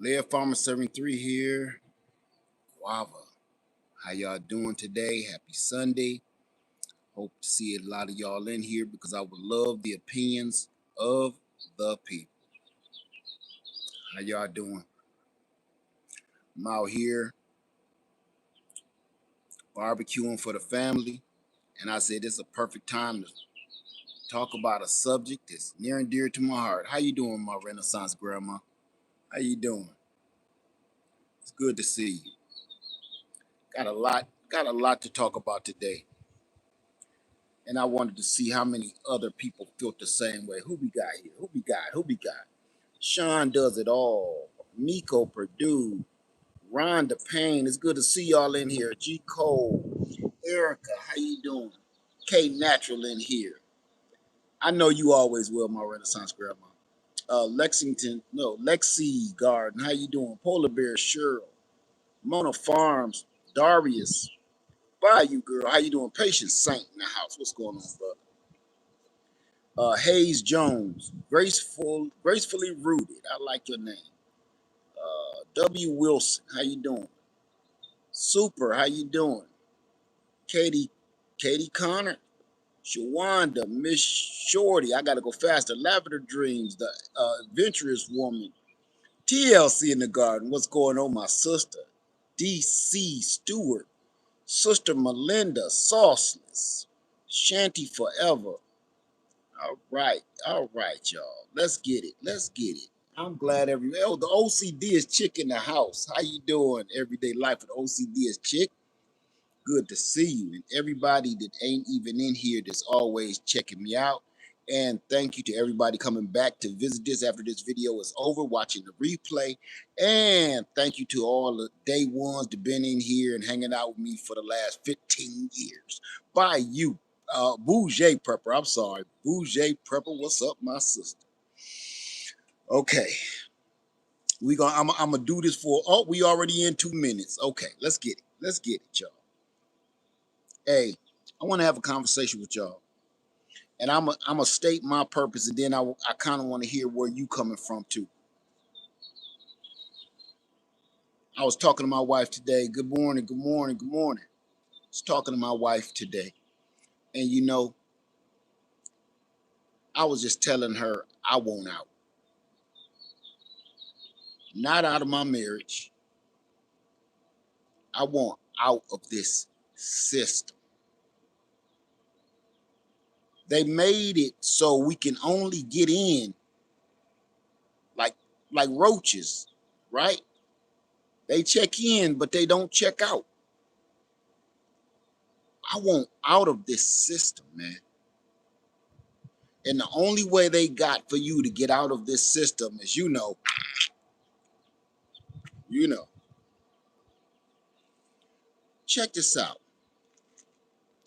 Lead Farmer 73 here. Guava. How y'all doing today? Happy Sunday. Hope to see a lot of y'all in here because I would love the opinions of the people. How y'all doing? I'm out here barbecuing for the family, and I said this is a perfect time to talk about a subject that's near and dear to my heart. How you doing, my Renaissance grandma? How you doing? It's good to see you. Got a lot to talk about today. And I wanted to see how many other people felt the same way. Who we got here? Who we got? Sean does it all. Nico Purdue, Rhonda Payne. It's good to see y'all in here. G Cole, Erica, how you doing? K Natural in here. I know you always will, my Renaissance grandma. Lexi Garden, how you doing? Polar Bear Cheryl, Mona Farms, Darius, Bayou Girl, how you doing? Patience Saint in the house. What's going on, brother? Hayes Jones, gracefully rooted. I like your name. W Wilson, how you doing? Super, how you doing? Katie Connor, Shawanda, Miss Shorty. I gotta go faster. Lavender Dreams, the adventurous woman. TLC in the garden. What's going on, my sister? DC Stewart, Sister Melinda, Sauceless, Shanty Forever. All right, y'all. Let's get it. I'm glad the OCD is chick in the house. How you doing? Everyday life with OCD is chick. Good to see you. And everybody that ain't even in here that's always checking me out. And thank you to everybody coming back to visit this after this video is over, watching the replay. And thank you to all the day ones that been in here and hanging out with me for the last 15 years. By you. Bougie Prepper. I'm sorry. Bougie Prepper. What's up, my sister? Okay. I'm gonna do this for we already in 2 minutes. Okay, let's get it. Y'all. Hey, I want to have a conversation with y'all. And I'm gonna state my purpose, and then I kind of want to hear where you coming from too. I was talking to my wife today. Good morning. I was talking to my wife today. And I was just telling her I want out. Not out of my marriage. I want out of this system. They made it so we can only get in like roaches, right? They check in, but they don't check out. I want out of this system, man. And the only way they got for you to get out of this system is, check this out.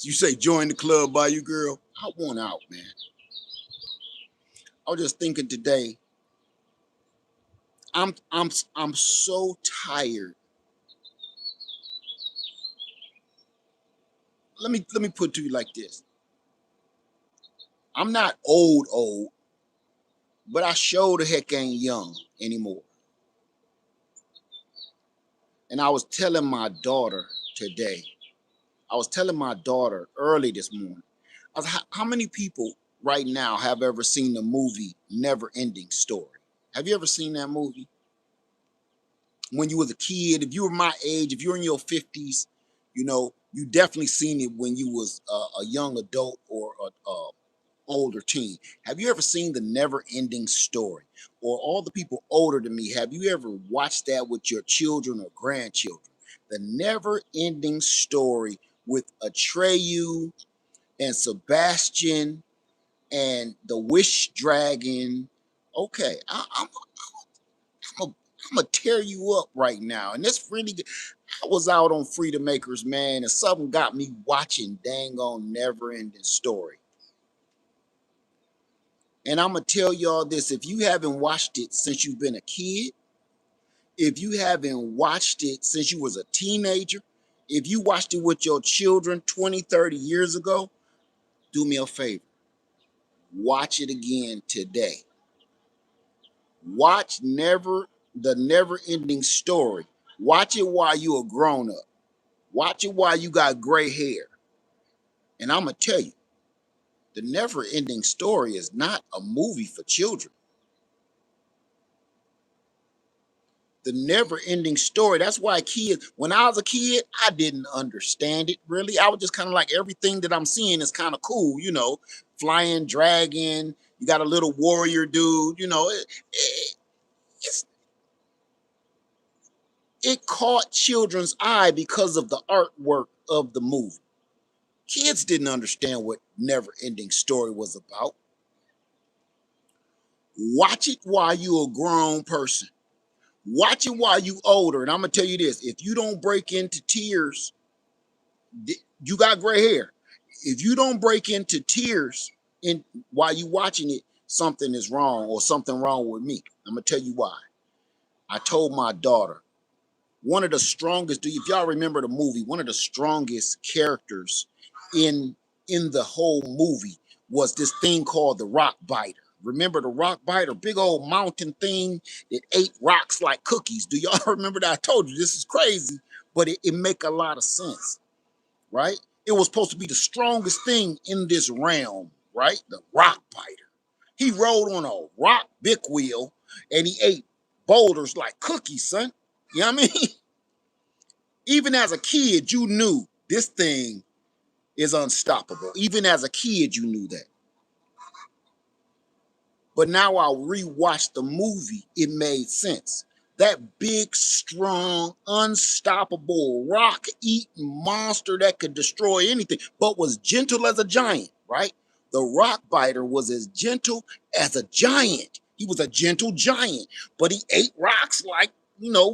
You say join the club, by you girl. I want out, man. I was just thinking today. I'm so tired. Let me put it to you like this. I'm not old, but I sure the heck ain't young anymore. And I was telling my daughter today. I was telling my daughter early this morning. I was, how many people right now have ever seen the movie Never Ending Story? Have you ever seen that movie? When you was a kid, if you were my age, if you're in your 50s, you definitely seen it when you was a young adult or a older teen. Have you ever seen the Never Ending Story? Or all the people older than me, have you ever watched that with your children or grandchildren? The Never Ending Story with Atreyu and Sebastian and the Wish Dragon. Okay, I'm gonna tear you up right now, and that's really good. I was out on Freedom Makers, man, and something got me watching dang on Never Ending Story. And I'm gonna tell y'all this: if you haven't watched it since you've been a kid, if you haven't watched it since you was a teenager, if you watched it with your children 20, 30 years ago, do me a favor. Watch it again today. Watch Never The never ending story. Watch it while you a grown up. Watch it while you got gray hair. And I'm going to tell you, the never ending story is not a movie for children. The never ending story. That's why kids, when I was a kid, I didn't understand it really. I was just kind of like, everything that I'm seeing is kind of cool, flying dragon. You got a little warrior dude, it's, it caught children's eye because of the artwork of the movie. Kids didn't understand what never ending story was about. Watch it while you're a grown person. Watch it while you older. And I'm gonna tell you this: if you don't break into tears, you got gray hair. If you don't break into tears in while you watching it, something is wrong or something wrong with me. I'm gonna tell you why. I told my daughter, one of the strongest, if y'all remember the movie, one of the strongest characters in the whole movie was this thing called the rock biter. Remember the rock biter, big old mountain thing that ate rocks like cookies. Do y'all remember that? I told you this is crazy, but it make a lot of sense, right? It was supposed to be the strongest thing in this realm, right? The rock biter. He rode on a rock big wheel and he ate boulders like cookies, son. You know what I mean? Even as a kid, you knew this thing is unstoppable. Even as a kid, you knew that. But now I rewatched the movie, it made sense. That big, strong, unstoppable, rock-eating monster that could destroy anything, but was gentle as a giant, right? The rock biter was as gentle as a giant. He was a gentle giant, but he ate rocks like,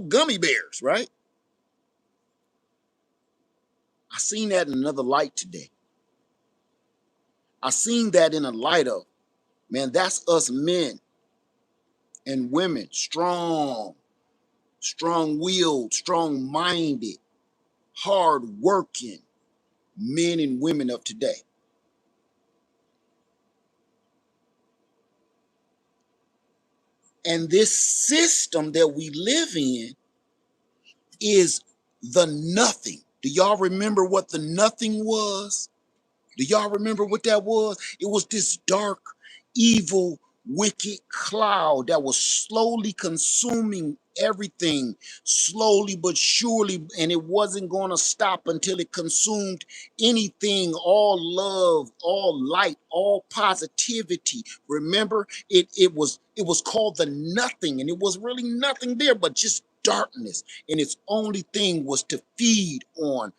gummy bears, right? I seen that in another light today. I seen that in a light of, man, that's us men and women, strong-willed, strong-minded, hard-working men and women of today. And this system that we live in is the nothing. Do y'all remember what the nothing was? Do y'all remember what that was? It was this dark, evil, wicked cloud that was slowly consuming everything, slowly but surely, and it wasn't going to stop until it consumed anything, all love, all light, all positivity. Remember, it was called the nothing, and it was really nothing there but just darkness, and its only thing was to feed on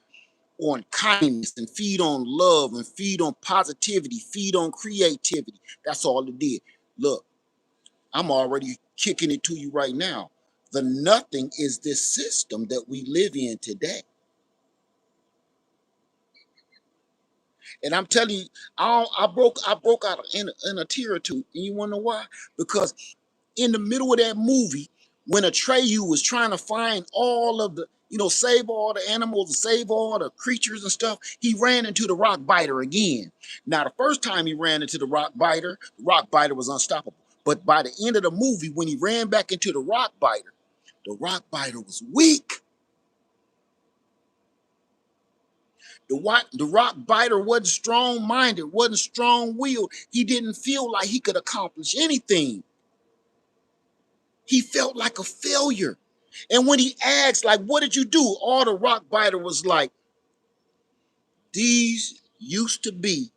kindness and feed on love and feed on positivity, feed on creativity. That's all it did. Look, I'm already kicking it to you right now. The nothing is this system that we live in today. And I'm telling you, I broke out in a tear or two. And you wanna know why? Because in the middle of that movie, when Atreyu was trying to find all of the, save all the animals and save all the creatures and stuff, he ran into the rock biter again. Now, the first time he ran into the rock biter was unstoppable. But by the end of the movie, when he ran back into the rock biter was weak. The rock biter wasn't strong-minded, wasn't strong-willed. He didn't feel like he could accomplish anything. He felt like a failure. And when he asked, like, what did you do? All the rock biter was like, these used to be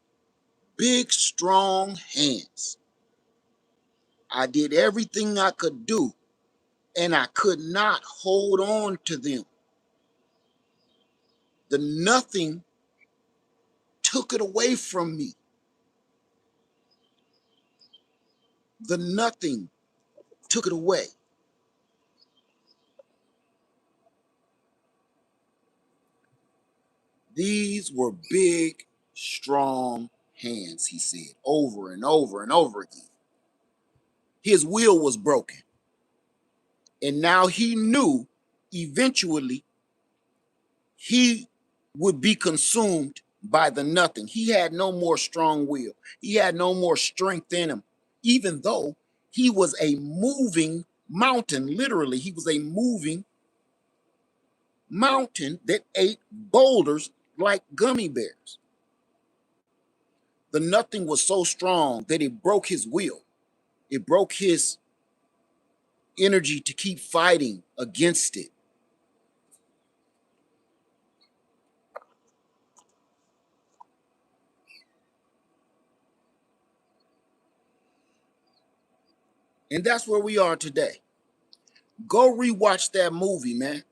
big, strong hands. I did everything I could do, and I could not hold on to them. The nothing took it away from me. The nothing took it away. These were big, strong hands, he said, over and over and over again. His will was broken. And now he knew eventually he would be consumed by the nothing. He had no more strong will. He had no more strength in him, even though he was a moving mountain. Literally, he was a moving mountain that ate boulders like gummy bears. The nothing was so strong that it broke his will. It broke his energy to keep fighting against it. And that's where we are today. Go rewatch that movie, man.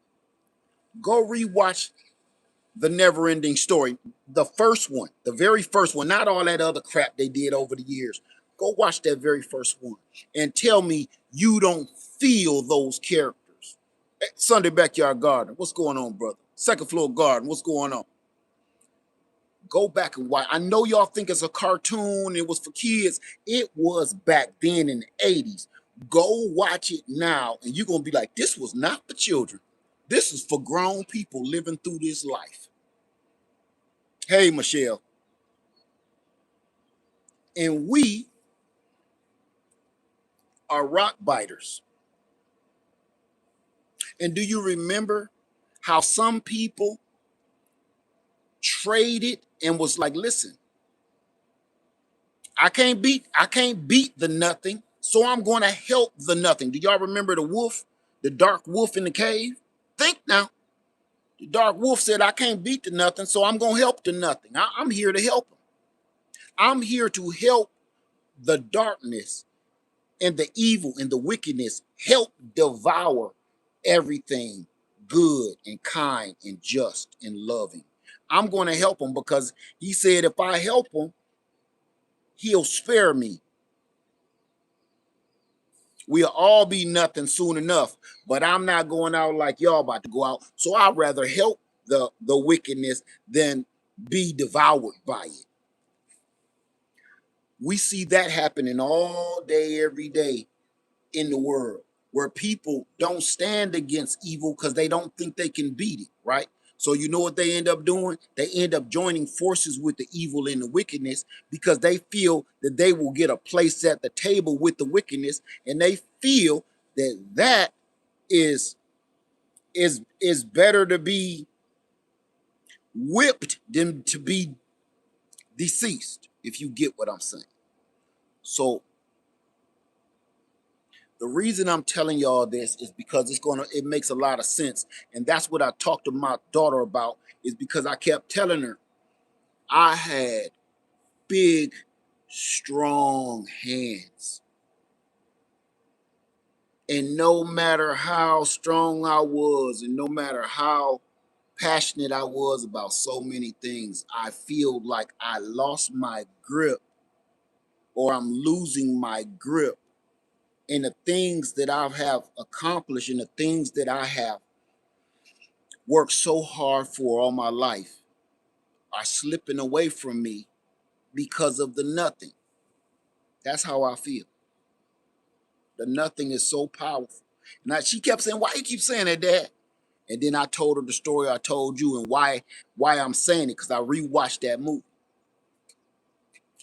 Go rewatch The Never Ending Story. The first one, the very first one, not all that other crap they did over the years. Go watch that very first one and tell me you don't feel those characters. Sunday Backyard Garden, what's going on, brother? Second Floor Garden, what's going on? Go back and watch. I know y'all think it's a cartoon, it was for kids. It was back then in the 80s. Go watch it now, and you're going to be like, this was not for children. This is for grown people living through this life. Hey, Michelle. And we are rock biters. And do you remember how some people traded and was like, listen, I can't beat the nothing, so I'm going to help the nothing. Do y'all remember the wolf, the dark wolf in the cave? Think now. The dark wolf said, I can't beat the nothing, so I'm going to help the nothing. I'm here to help him. I'm here to help the darkness and the evil and the wickedness help devour everything good and kind and just and loving. I'm going to help him because he said if I help him, he'll spare me. We'll all be nothing soon enough, but I'm not going out like y'all about to go out. So I'd rather help the wickedness than be devoured by it. We see that happening all day, every day in the world, where people don't stand against evil because they don't think they can beat it, right? So you know what they end up doing? They end up joining forces with the evil and the wickedness because they feel that they will get a place at the table with the wickedness, and they feel that that is better to be whipped than to be deceased, if you get what I'm saying. So the reason I'm telling y'all this is because it makes a lot of sense. And that's what I talked to my daughter about, is because I kept telling her I had big, strong hands. And no matter how strong I was, and no matter how passionate I was about so many things, I feel like I lost my grip, or I'm losing my grip. And the things that I have accomplished and the things that I have worked so hard for all my life are slipping away from me because of the nothing. That's how I feel. The nothing is so powerful. And she kept saying, why you keep saying that, Dad? And then I told her the story I told you and why I'm saying it, because I rewatched that movie.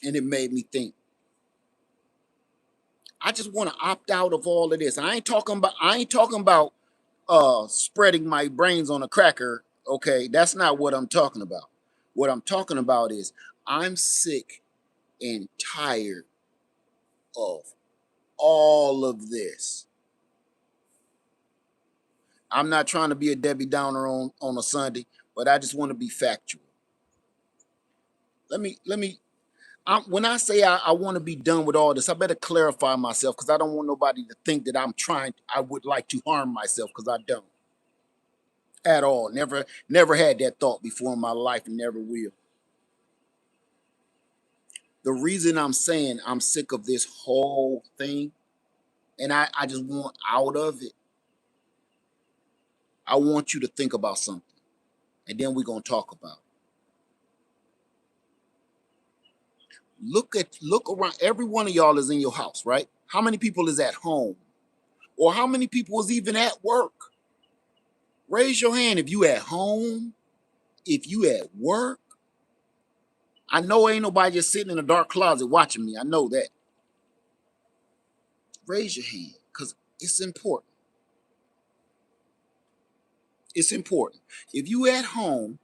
And it made me think. I just want to opt out of all of this. I ain't talking about spreading my brains on a cracker. Okay, that's not what I'm talking about. What I'm talking about is I'm sick and tired of all of this. I'm not trying to be a Debbie Downer on a Sunday, but I just want to be factual. Let me. When I say I want to be done with all this, I better clarify myself, because I don't want nobody to think that I would like to harm myself, because I don't at all. Never had that thought before in my life, and never will. The reason I'm saying I'm sick of this whole thing, and I just want out of it, I want you to think about something, and then we're going to talk about it. Look around. Every one of y'all is in your house, right? How many people is at home? Or how many people is even at work? Raise your hand if you at home, if you at work. I know ain't nobody just sitting in a dark closet watching me. I know that. Raise your hand, because It's important. It's important. If you at home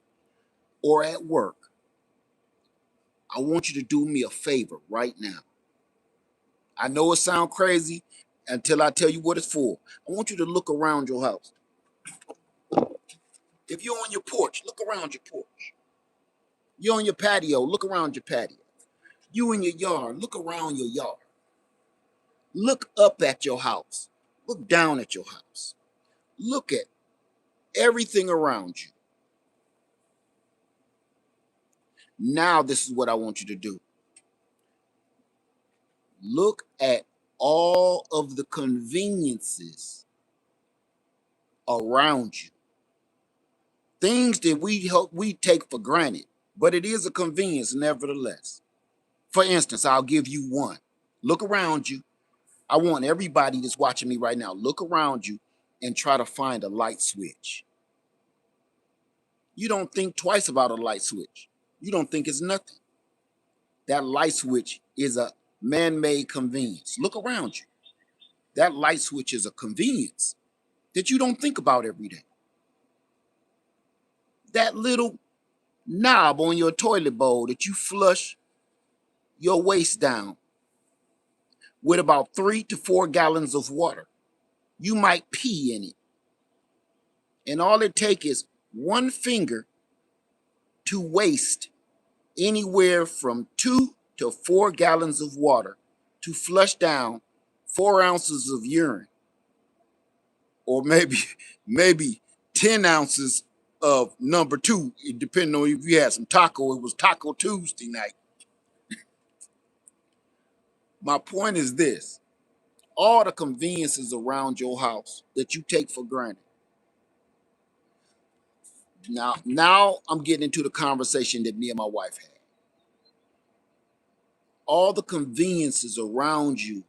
or at work, I want you to do me a favor right now. I know it sounds crazy until I tell you what it's for. I want you to look around your house. If you're on your porch, look around your porch. You're on your patio, look around your patio. You in your yard, look around your yard. Look up at your house. Look down at your house. Look at everything around you. Now, this is what I want you to do. Look at all of the conveniences around you. Things that we take for granted, but it is a convenience nevertheless. For instance, I'll give you one. Look around you. I want everybody that's watching me right now, look around you and try to find a light switch. You don't think twice about a light switch. You don't think it's nothing. That light switch is a man-made convenience. Look around you. That light switch is a convenience that you don't think about every day. That little knob on your toilet bowl that you flush your waste down with about 3 to 4 gallons of water. You might pee in it. And all it takes is one finger to waste anywhere from 2 to 4 gallons of water to flush down 4 ounces of urine, or maybe 10 ounces of number 2, depending on if you had some taco. It was Taco Tuesday night. My point is this: all the conveniences around your house that you take for granted. Now I'm getting into the conversation that me and my wife had. All the conveniences around you,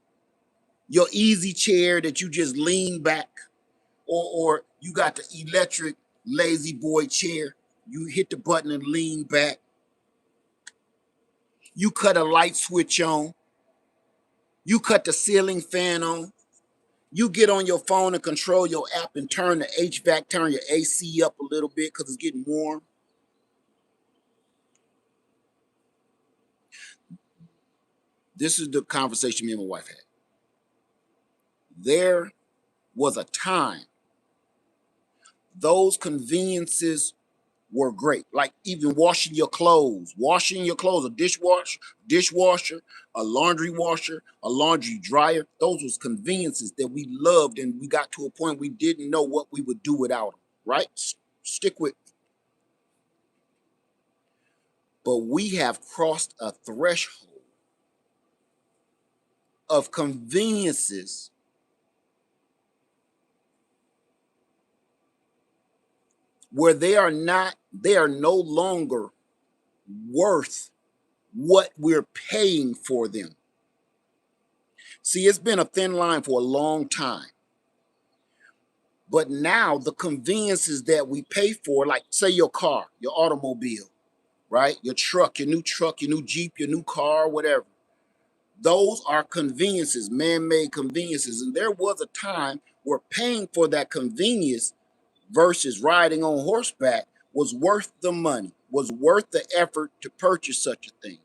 your easy chair that you just lean back, or you got the electric lazy boy chair. You hit the button and lean back. You cut a light switch on. You cut the ceiling fan on. You get on your phone and control your app and turn the HVAC, turn your AC up a little bit because it's getting warm. This is the conversation me and my wife had. There was a time those conveniences were great. Like even washing your clothes, a dishwasher, a laundry washer, a laundry dryer. Those was conveniences that we loved, and we got to a point we didn't know what we would do without them, right? Stick with me. But we have crossed a threshold of conveniences where they are no longer worth what we're paying for them. See, it's been a thin line for a long time. But now the conveniences that we pay for, like say your car, your automobile, right? Your truck, your new Jeep, your new car, whatever. Those are conveniences, man-made conveniences. And there was a time where paying for that convenience versus riding on horseback was worth the money, was worth the effort to purchase such a thing.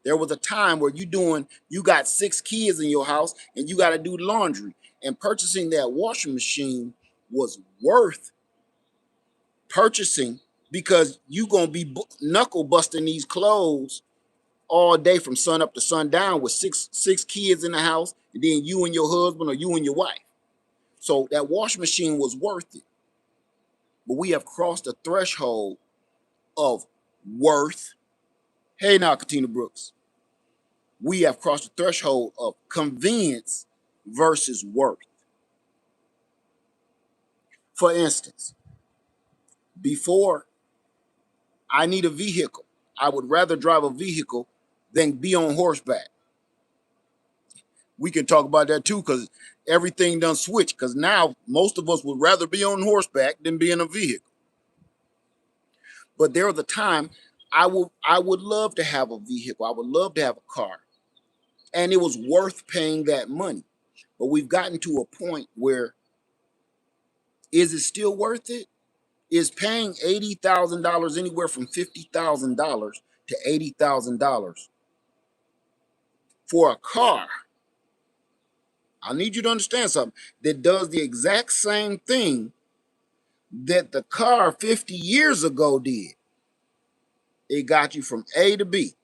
There was a time where you got 6 kids in your house and you got to do laundry, and purchasing that washing machine was worth purchasing because you gonna be knuckle busting these clothes all day from sun up to sundown with six kids in the house, and then you and your husband or you and your wife. So that washing machine was worth it. But we have crossed the threshold of worth. Hey now, Katina Brooks. We have crossed the threshold of convenience versus worth. For instance, before I need a vehicle, I would rather drive a vehicle than be on horseback. We can talk about that too, because everything done switched. Because now most of us would rather be on horseback than be in a vehicle. But there was a time I would love to have a vehicle. I would love to have a car, and it was worth paying that money. But we've gotten to a point where, is it still worth it? Is paying $80,000 anywhere from $50,000 to $80,000 for a car? I need you to understand something that does the exact same thing that the car 50 years ago did. It got you from A to B.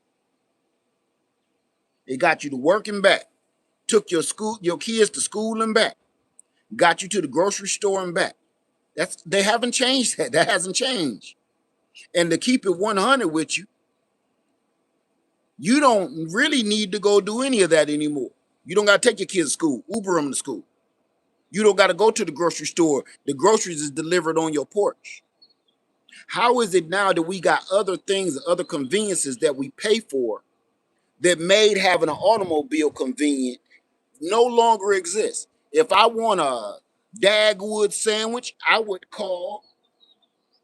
It got you to work and back. Took your kids to school and back. Got you to the grocery store and back. They haven't changed that. That hasn't changed. And to keep it 100 with you, you don't really need to go do any of that anymore. You don't got to take your kids to school, Uber them to school. You don't got to go to the grocery store. The groceries is delivered on your porch. How is it now that we got other things, other conveniences that we pay for that made having an automobile convenient no longer exists? If I want a Dagwood sandwich, I would call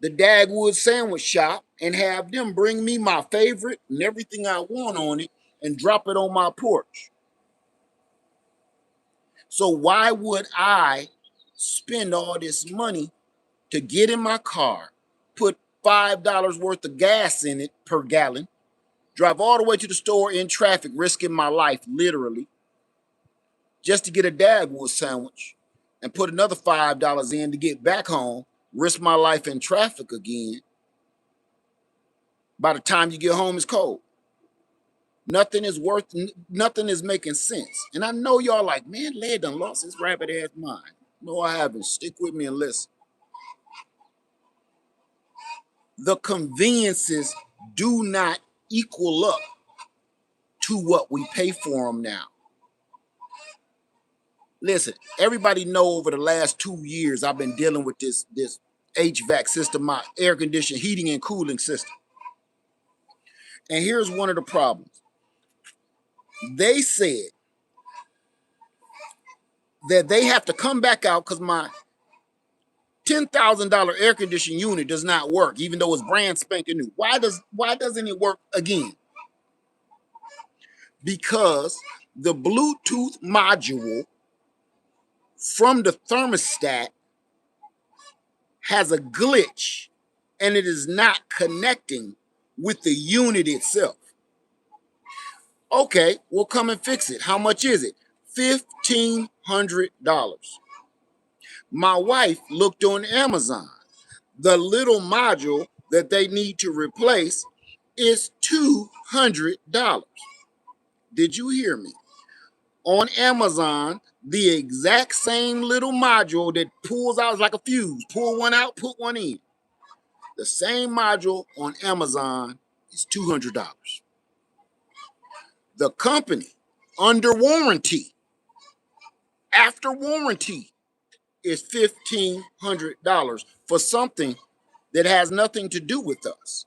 the Dagwood sandwich shop and have them bring me my favorite and everything I want on it and drop it on my porch. So why would I spend all this money to get in my car, put $5 worth of gas in it per gallon, drive all the way to the store in traffic, risking my life literally, just to get a Dagwood sandwich, and put another $5 in to get back home, risk my life in traffic again? By the time you get home, it's cold. Nothing is making sense. And I know y'all like, man, Led done lost his rabbit ass mind. No, I haven't. Stick with me and listen. The conveniences do not equal up to what we pay for them now. Listen, everybody know over the last 2 years I've been dealing with this HVAC system, my air conditioning, heating and cooling system. And here's one of the problems. They said that they have to come back out because my $10,000 air conditioning unit does not work, even though it's brand spanking new. Why doesn't it work again? Because the Bluetooth module from the thermostat has a glitch and it is not connecting with the unit itself. Okay, we'll come and fix it. How much is it? $1,500. My wife looked on Amazon. The little module that they need to replace is $200. Did you hear me? On Amazon, the exact same little module that pulls out like a fuse, pull one out, put one in. The same module on Amazon is $200. The company, under warranty, after warranty, is $1,500 for something that has nothing to do with us.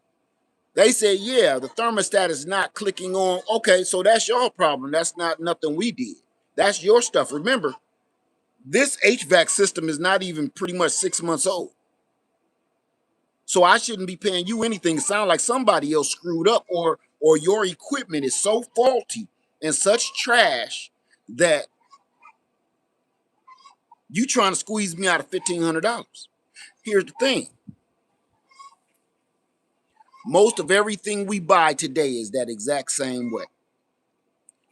They say, yeah, the thermostat is not clicking on. Okay, so that's your problem. That's not nothing we did. That's your stuff. Remember, this HVAC system is not even pretty much 6 months old. So I shouldn't be paying you anything. It sounds like somebody else screwed up, or your equipment is so faulty and such trash that you trying to squeeze me out of $1,500. Here's the thing. Most of everything we buy today is that exact same way.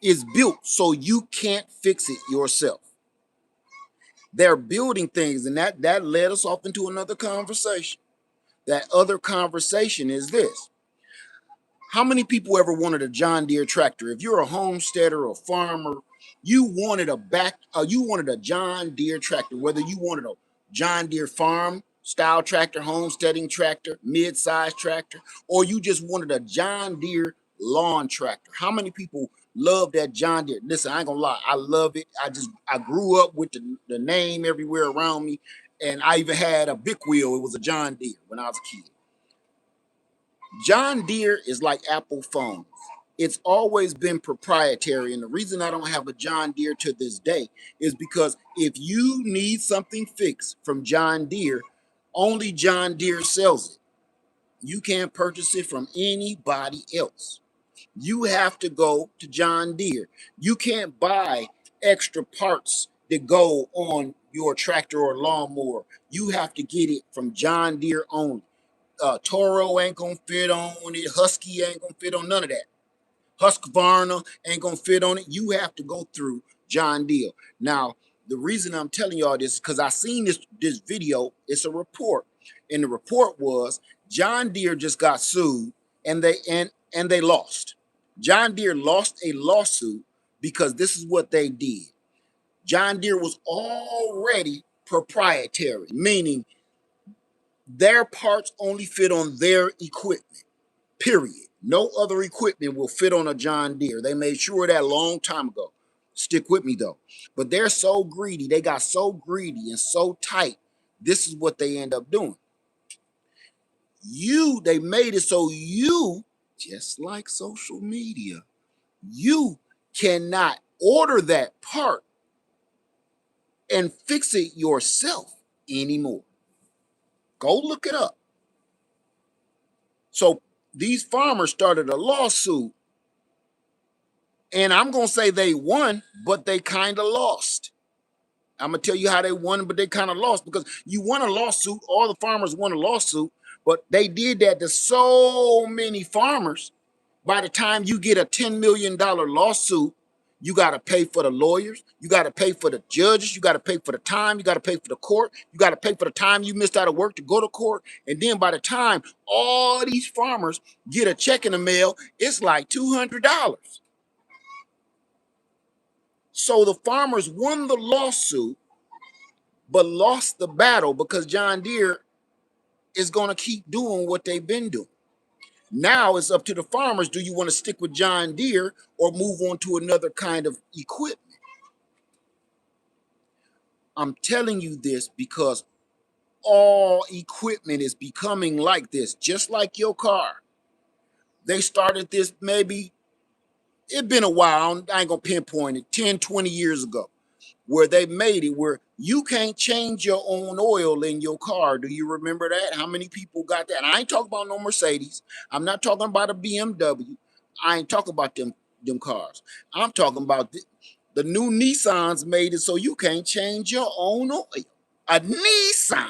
It's built so you can't fix it yourself. They're building things, and that led us off into another conversation. That other conversation is this. How many people ever wanted a John Deere tractor? If you're a homesteader or farmer, you wanted a John Deere tractor, whether you wanted a John Deere farm style tractor, homesteading tractor, mid-size tractor, or you just wanted a John Deere lawn tractor. How many people love that John Deere? Listen, I ain't gonna lie, I love it. I grew up with the name everywhere around me, and I even had a big wheel. It was a John Deere when I was a kid. John Deere is like Apple phones. It's always been proprietary. And the reason I don't have a John Deere to this day is because if you need something fixed from John Deere, only John Deere sells it. You can't purchase it from anybody else. You have to go to John Deere. You can't buy extra parts that go on your tractor or lawnmower, you have to get it from John Deere only. Toro ain't gonna fit on it. Husky ain't gonna fit on none of that. Husqvarna ain't gonna fit on it. You have to go through John Deere. Now, the reason I'm telling y'all this is because I seen this video. It's a report, and the report was John Deere just got sued, and they lost. John Deere lost a lawsuit because this is what they did. John Deere was already proprietary, meaning their parts only fit on their equipment, period. No other equipment will fit on a John Deere. They made sure of that a long time ago. Stick with me though. But they're so greedy. They got so greedy and so tight. This is what they end up doing. They made it so you, just like social media, you cannot order that part and fix it yourself anymore. Go look it up. So these farmers started a lawsuit, and I'm going to say they won, but they kind of lost. I'm going to tell you how they won, but they kind of lost, because you won a lawsuit. All the farmers won a lawsuit, but they did that to so many farmers. By the time you get a $10 million lawsuit, you got to pay for the lawyers. You got to pay for the judges. You got to pay for the time. You got to pay for the court. You got to pay for the time you missed out of work to go to court. And then by the time all these farmers get a check in the mail, it's like $200. So the farmers won the lawsuit, but lost the battle because John Deere is going to keep doing what they've been doing. Now it's up to the farmers. Do you want to stick with John Deere or move on to another kind of equipment? I'm telling you this because all equipment is becoming like this, just like your car. They started this maybe, it's been a while, I ain't gonna pinpoint it, 10, 20 years ago, where they made it where you can't change your own oil in your car. Do you remember that? How many people got that? And I ain't talking about no Mercedes. I'm not talking about a BMW. I ain't talking about them cars. I'm talking about the new Nissans made it so you can't change your own oil. A Nissan.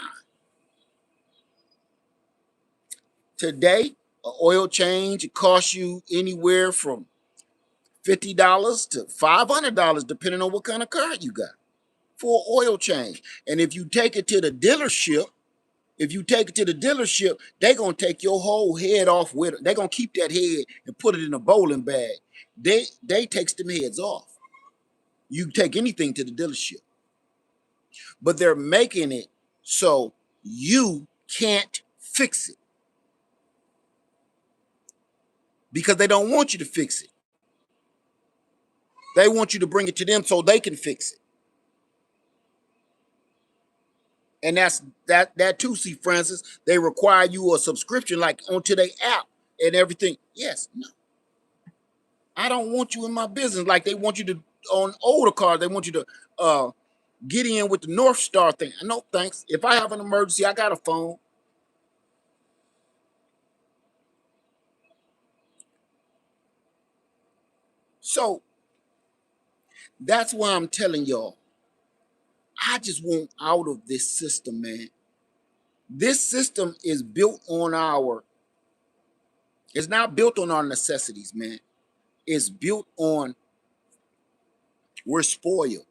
Today, an oil change, it costs you anywhere from $50 to $500, depending on what kind of car you got, for an oil change. And if you take it to the dealership, they're going to take your whole head off with it. They're going to keep that head and put it in a bowling bag. They takes them heads off. You can take anything to the dealership. But they're making it so you can't fix it, because they don't want you to fix it. They want you to bring it to them so they can fix it. And that's that too, see, Francis. They require you a subscription like onto their app and everything. Yes, no. I don't want you in my business like they want you to on older cars. They want you to get in with the North Star thing. No, thanks. If I have an emergency, I got a phone. So that's why I'm telling y'all, I just want out of this system, man. This system is built on it's not built on our necessities, man. It's built on, we're spoiled.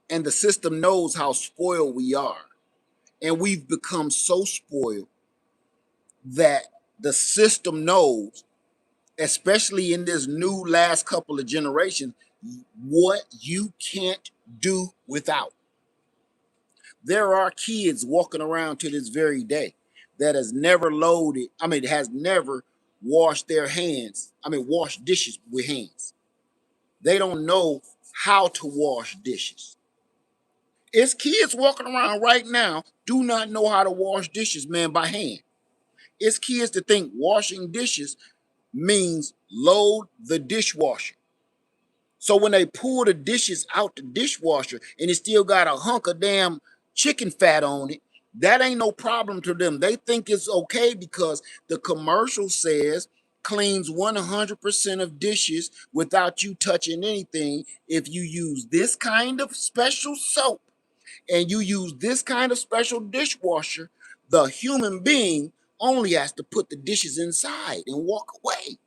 And the system knows how spoiled we are. And we've become so spoiled that the system knows, especially in this new last couple of generations, what you can't do without. There are kids walking around to this very day that has never has never washed their hands. Washed dishes with hands. They don't know how to wash dishes. It's kids walking around right now do not know how to wash dishes, man, by hand. It's kids that think washing dishes means load the dishwasher. So when they pull the dishes out the dishwasher and it still got a hunk of damn chicken fat on it, that ain't no problem to them. They think it's okay because the commercial says cleans 100% of dishes without you touching anything if you use this kind of special soap and you use this kind of special dishwasher. The human being only has to put the dishes inside and walk away.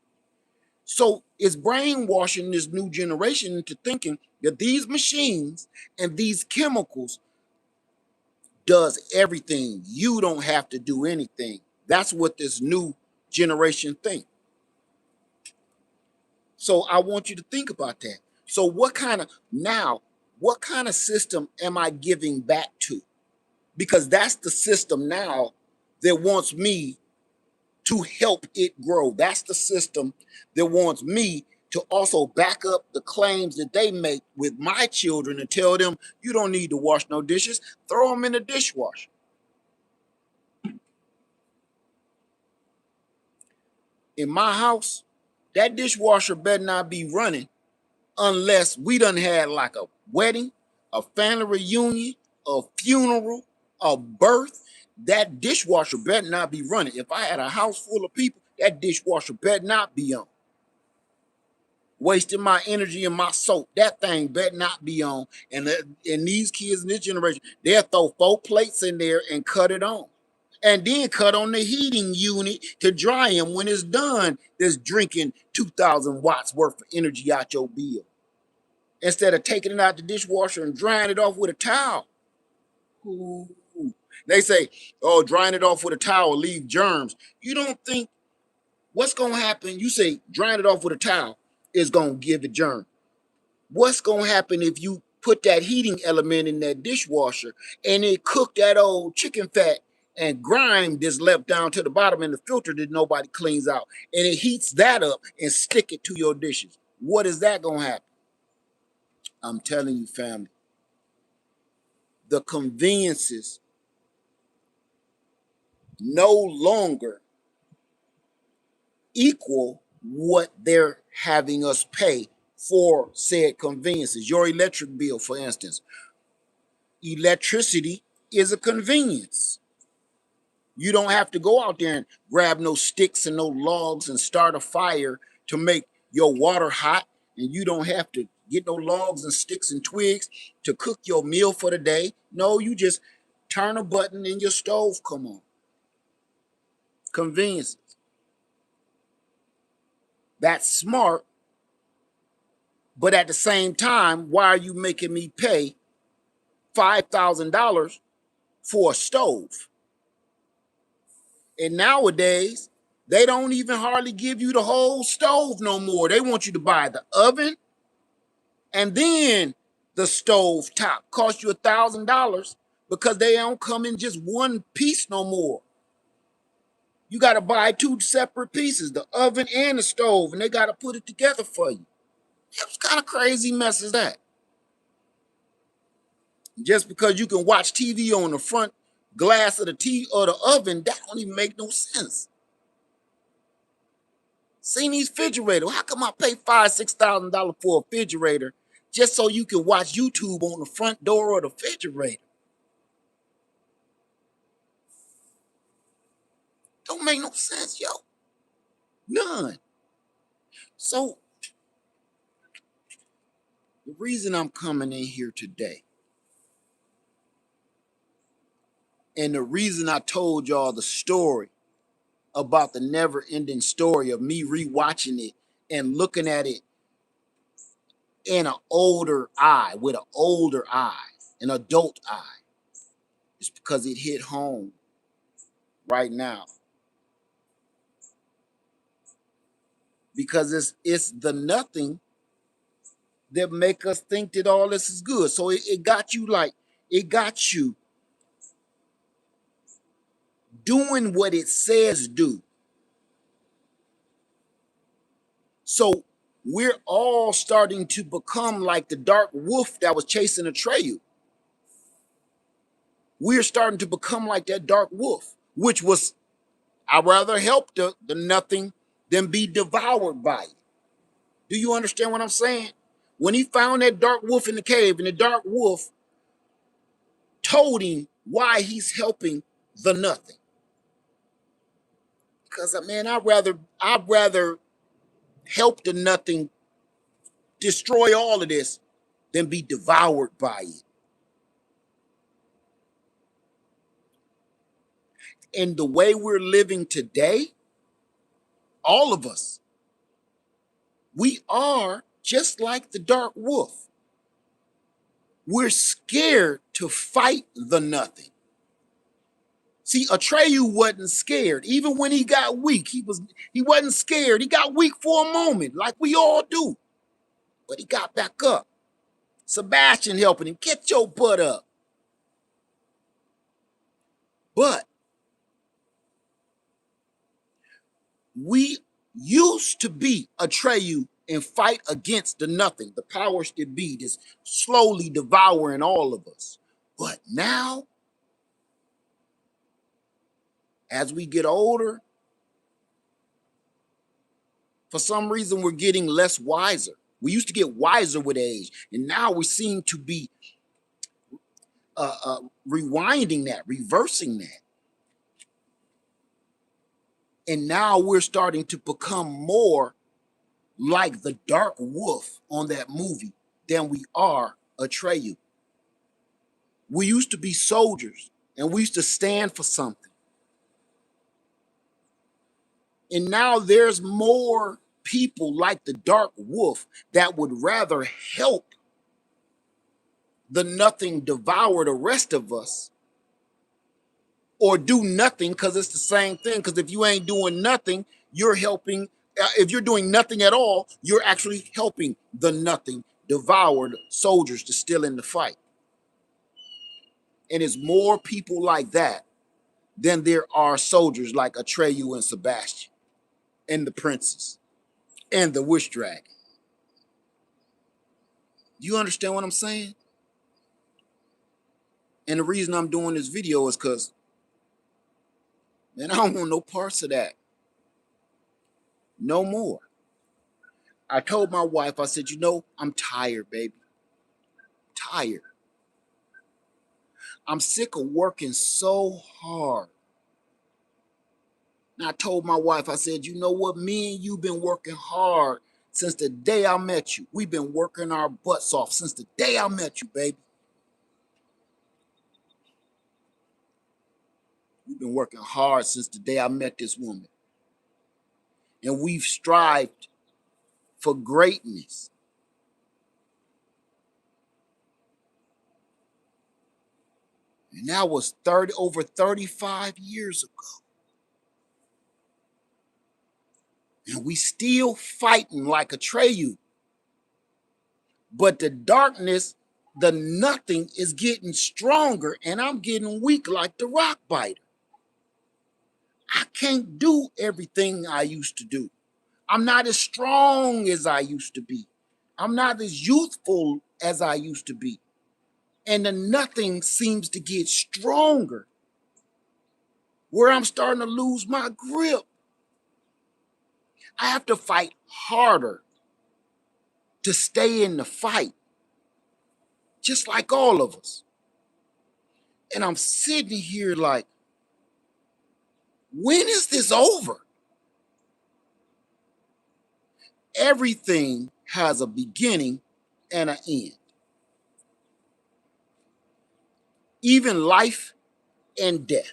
So it's brainwashing this new generation into thinking that these machines and these chemicals does everything. You don't have to do anything. That's what this new generation think. So I want you to think about that. So what kind of system am I giving back to? Because that's the system now that wants me to help it grow. That's the system that wants me to also back up the claims that they make with my children and tell them, you don't need to wash no dishes, throw them in the dishwasher. In my house, that dishwasher better not be running unless we done had like a wedding, a family reunion, a funeral, a birth. That dishwasher better not be running. If I had a house full of people, that dishwasher better not be on. Wasting my energy and my soap, that thing better not be on. And these kids in this generation, they'll throw 4 plates in there and cut it on. And then cut on the heating unit to dry them when it's done. That's drinking 2,000 watts worth of energy out your bill. Instead of taking it out the dishwasher and drying it off with a towel. Ooh. They say, oh, drying it off with a towel leave germs. You don't think what's going to happen? You say drying it off with a towel is going to give it germ. What's going to happen if you put that heating element in that dishwasher and it cook that old chicken fat and grime that's left down to the bottom in the filter that nobody cleans out, and it heats that up and stick it to your dishes? What is that going to happen? I'm telling you, family, the conveniences no longer equal what they're having us pay for said conveniences. Your electric bill, for instance, electricity is a convenience. You don't have to go out there and grab no sticks and no logs and start a fire to make your water hot, and you don't have to get no logs and sticks and twigs to cook your meal for the day. No, you just turn a button and your stove come on. Conveniences. That's smart, but at the same time, why are you making me pay $5,000 for a stove? And nowadays, they don't even hardly give you the whole stove no more. They want you to buy the oven and then the stove top. Cost you $1,000 because they don't come in just one piece no more. You got to buy 2 separate pieces, the oven and the stove, and they got to put it together for you. What kind of crazy mess is that? Just because you can watch TV on the front glass of the tea or the oven, that don't even make no sense. Seen these refrigerators. How come I pay $5,000-$6,000 for a refrigerator just so you can watch YouTube on the front door of the refrigerator? Don't make no sense, yo. None. So the reason I'm coming in here today, and the reason I told y'all the story about the never-ending story of me rewatching it and looking at it in an older eye, with an older eye, an adult eye, is because it hit home right now. Because it's the nothing that make us think that all this is good. So it got you doing what it says do. So we're all starting to become like the dark wolf that was chasing Atreyu. We're starting to become like that dark wolf, which was, I'd rather help the nothing than be devoured by it. Do you understand what I'm saying? When he found that dark wolf in the cave, and the dark wolf told him why he's helping the nothing. Cause man, I'd rather help the nothing destroy all of this than be devoured by it. And the way we're living today, all of us, we are just like the dark wolf. We're scared to fight the nothing. See, Atreyu wasn't scared. Even when he got weak, he wasn't scared. He got weak for a moment, like we all do. But he got back up. Sebastian helping him, get your butt up. But we used to be Atreyu and fight against the nothing, the powers that be, that's slowly devouring all of us. But now, as we get older, for some reason we're getting less wiser. We used to get wiser with age, and now we seem to be rewinding that, reversing that. And now we're starting to become more like the dark wolf on that movie than we are Atreyu. We used to be soldiers and we used to stand for something. And now there's more people like the dark wolf that would rather help the nothing devour the rest of us or do nothing, because it's the same thing. Because if you ain't doing nothing, you're helping. If you're doing nothing at all, you're actually helping the nothing devour the soldiers to still in the fight. And it's more people like that than there are soldiers like Atreyu and Sebastian and the princess and the wish dragon. You understand what I'm saying? And the reason I'm doing this video is because, man, I don't want no parts of that. No more. I told my wife, I said, I'm tired, baby. Tired. I'm sick of working so hard. And I told my wife, I said, you know what? Me and you been working hard since the day I met you. We've been working our butts off since the day I met you, baby. We've been working hard since the day I met this woman. And we've strived for greatness. And that was over 35 years ago. And we still fighting like Atreyu. But the darkness, the nothing is getting stronger, and I'm getting weak like the rock biter. I can't do everything I used to do. I'm not as strong as I used to be. I'm not as youthful as I used to be. And the nothing seems to get stronger, where I'm starting to lose my grip. I have to fight harder to stay in the fight, just like all of us. And I'm sitting here like, when is this over? Everything has a beginning and an end. Even life and death.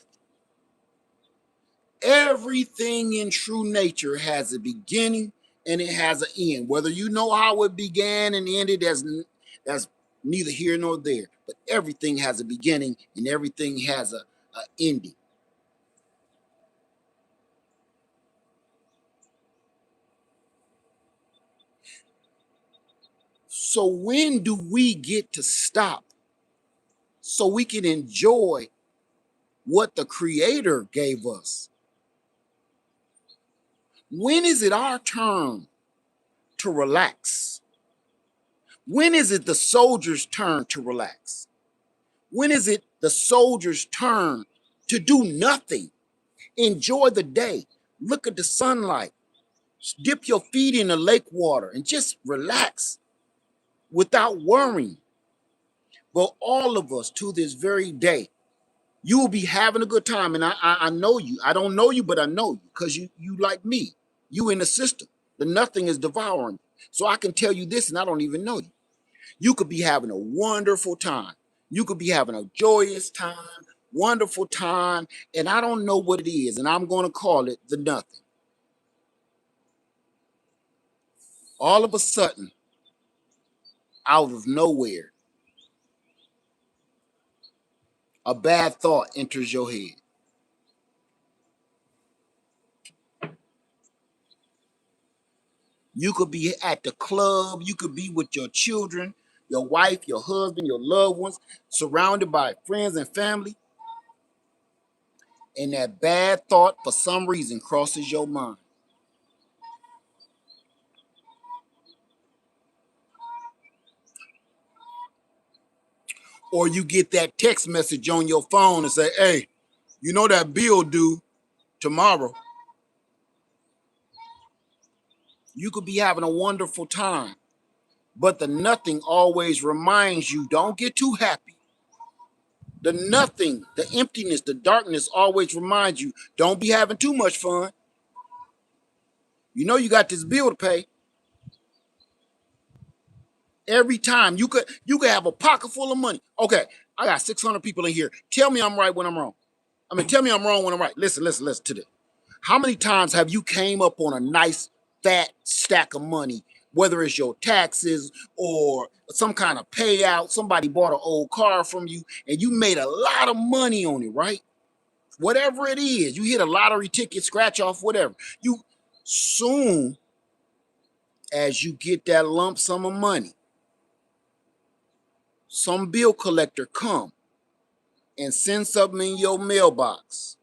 Everything in true nature has a beginning and it has an end. Whether you know how it began and ended, that's neither here nor there. But everything has a beginning and everything has a ending. So when do we get to stop so we can enjoy what the Creator gave us? When is it our turn to relax? When is it the soldier's turn to relax? When is it the soldier's turn to do nothing? Enjoy the day. Look at the sunlight. Dip your feet in the lake water and just relax without worrying. But all of us to this very day You will be having a good time, and I know you. I don't know you, but I know you because you like me. You in the system. The nothing is devouring you. So I can tell you this, and I don't even know you. You could be having a wonderful time. You could be having a joyous time, wonderful time, and I don't know what it is, and I'm going to call it the nothing. All of a sudden, out of nowhere, a bad thought enters your head. You could be at the club, you could be with your children, your wife, your husband, your loved ones, surrounded by friends and family, and that bad thought for some reason crosses your mind. Or you get that text message on your phone and say, hey, you know that bill due tomorrow. You could be having a wonderful time, but the nothing always reminds you, don't get too happy. The nothing, the emptiness, the darkness always reminds you, don't be having too much fun. You know you got this bill to pay. Every time you could have a pocket full of money. Okay, I got 600 people in here. Tell me I'm right when I'm wrong. I mean, tell me I'm wrong when I'm right. Listen to this. How many times have you came up on a nice fat stack of money, whether it's your taxes or some kind of payout, somebody bought an old car from you and you made a lot of money on it, right? Whatever it is, you hit a lottery ticket, scratch off, whatever. You soon as you get that lump sum of money, some bill collector come and send something in your mailbox.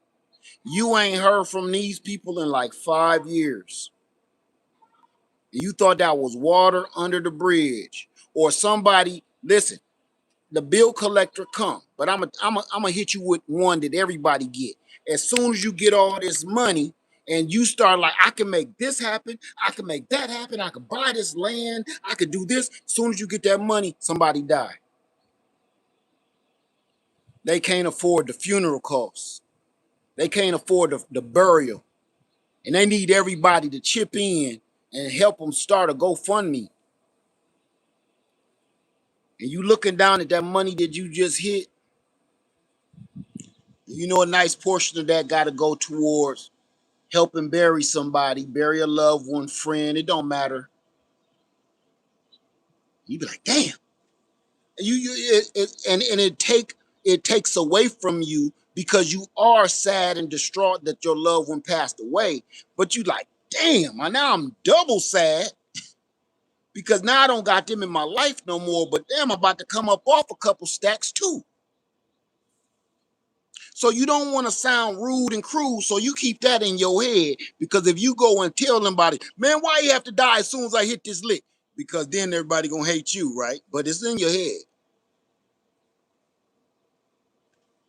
You ain't heard from these people in like 5 years. You thought that was water under the bridge. Or somebody, listen, the bill collector come, but I'm gonna hit you with one that everybody get. As soon as you get all this money and you start like, I can make this happen, I can make that happen, I can buy this land, I could do this. As soon as you get that money, somebody die. They can't afford the funeral costs. They can't afford the burial. And they need everybody to chip in and help them start a GoFundMe. And you looking down at that money that you just hit, you know a nice portion of that got to go towards helping bury somebody, bury a loved one, friend. It don't matter. You be like, damn. And it takes away from you because you are sad and distraught that your loved one passed away. But you like, damn, now I'm double sad because now I don't got them in my life no more. But damn, I'm about to come up off a couple stacks too. So you don't want to sound rude and cruel, so you keep that in your head because if you go and tell somebody, man, why you have to die as soon as I hit this lick? Because then everybody gonna hate you, right? But it's in your head.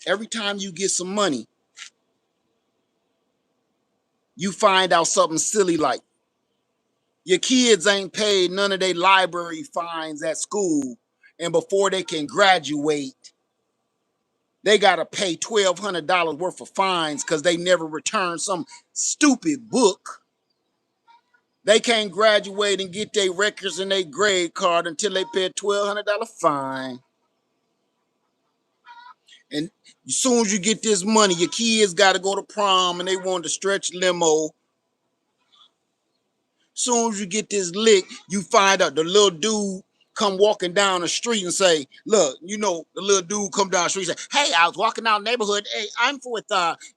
Every time you get some money, you find out something silly like your kids ain't paid none of their library fines at school, and before they can graduate, they gotta pay $1,200 worth of fines because they never returned some stupid book. They can't graduate and get their records and their grade card until they pay a $1,200 fine. And as soon as you get this money, your kids got to go to prom and they want to stretch limo. Soon as you get this lick, you find out the little dude come walking down the street and say, look, you know, the little dude come down the street and say, hey, I was walking down the neighborhood. Hey, I'm with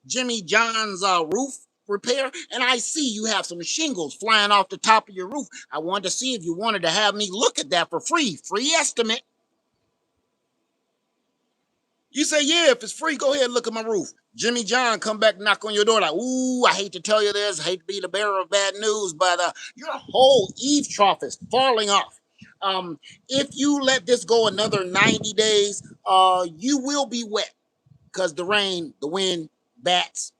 Jimmy John's roof repair, and I see you have some shingles flying off the top of your roof. I wanted to see if you wanted to have me look at that for free. Free estimate. You say, yeah, if it's free, go ahead and look at my roof. Jimmy John come back knock on your door like, ooh, I hate to tell you this, I hate to be the bearer of bad news, but your whole eave trough is falling off. If you let this go another 90 days, you will be wet because the rain, the wind, bats.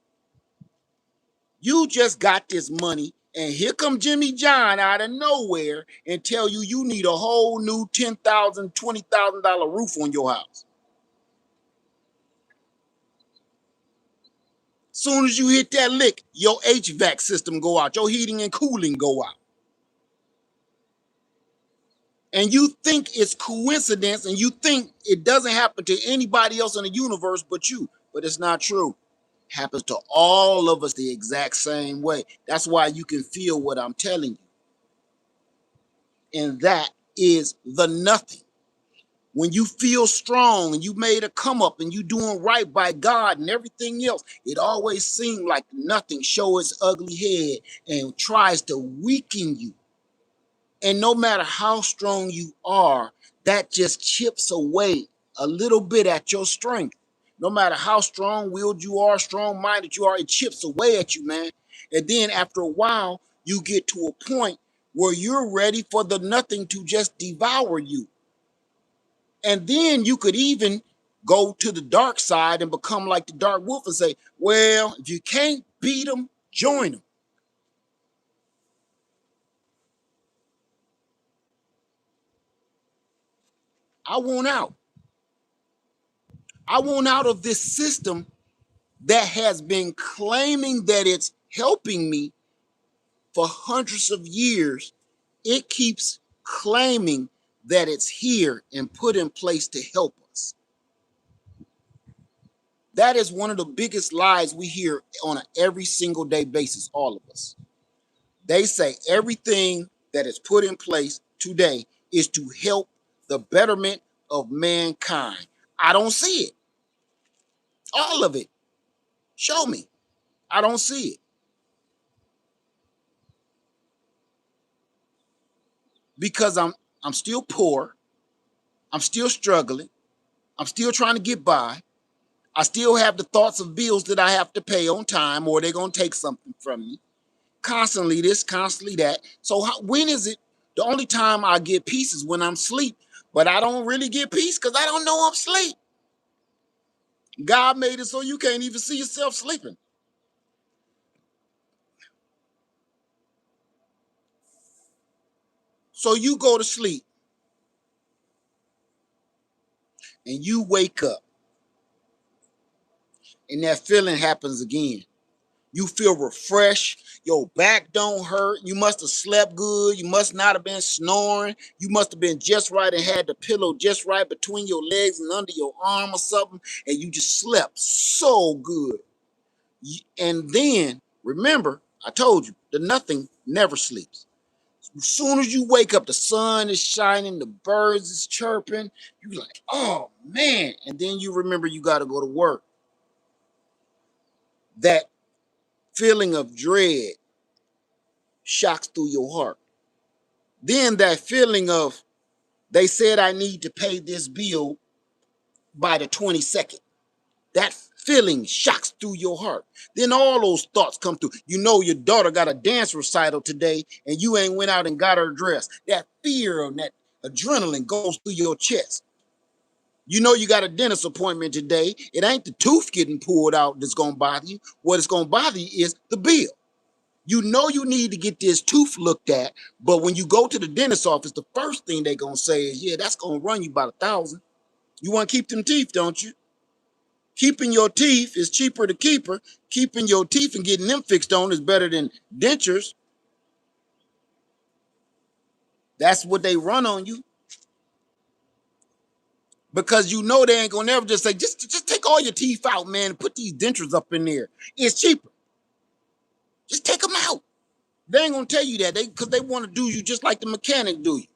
You just got this money, and here come Jimmy John out of nowhere and tell you you need a whole new $10,000, $20,000 roof on your house. Soon as you hit that lick, your HVAC system go out, your heating and cooling go out. And you think it's coincidence and you think it doesn't happen to anybody else in the universe but you. But it's not true. It happens to all of us the exact same way. That's why you can feel what I'm telling you. And that is the nothing. When you feel strong and you made a come up and you doing right by God and everything else, it always seems like nothing shows its ugly head and tries to weaken you. And no matter how strong you are, that just chips away a little bit at your strength. No matter how strong-willed you are, strong-minded you are, it chips away at you, man. And then after a while, you get to a point where you're ready for the nothing to just devour you. And then you could even go to the dark side and become like the dark wolf and say, well, if you can't beat them, join them. I want out. I want out of this system that has been claiming that it's helping me for hundreds of years. It keeps claiming that it's here and put in place to help us. That is one of the biggest lies we hear on an every single day basis, all of us. They say everything that is put in place today is to help the betterment of mankind. I don't see it. All of it. Show me. I don't see it. Because I'm still poor. I'm still struggling. I'm still trying to get by. I still have the thoughts of bills that I have to pay on time or they're going to take something from me. Constantly this, constantly that. So when is it? The only time I get peace is when I'm asleep. But I don't really get peace because I don't know I'm asleep. God made it so you can't even see yourself sleeping. So you go to sleep and you wake up and that feeling happens again. You feel refreshed. Your back don't hurt. You must have slept good. You must not have been snoring. You must have been just right and had the pillow just right between your legs and under your arm or something. And you just slept so good. And then remember, I told you, the nothing never sleeps. As soon as you wake up, the sun is shining, the birds is chirping. You're like, oh man. And then you remember you got to go to work. That feeling of dread shocks through your heart. Then that feeling of, they said I need to pay this bill by the 22nd. That feeling shocks through your heart. Then all those thoughts come through. You know your daughter got a dance recital today and you ain't went out and got her dressed. That fear and that adrenaline goes through your chest. You know you got a dentist appointment today. It ain't the tooth getting pulled out that's going to bother you. What is going to bother you is the bill. You know you need to get this tooth looked at, but when you go to the dentist office, the first thing they're going to say is, yeah, that's going to run you about $1,000. You want to keep them teeth, don't you? Keeping your teeth is cheaper to keep her. Keeping your teeth and getting them fixed on is better than dentures. That's what they run on you. Because you know they ain't going to never just say, just take all your teeth out, man, and put these dentures up in there. It's cheaper. Just take them out. They ain't going to tell you that because they want to do you just like the mechanic do you.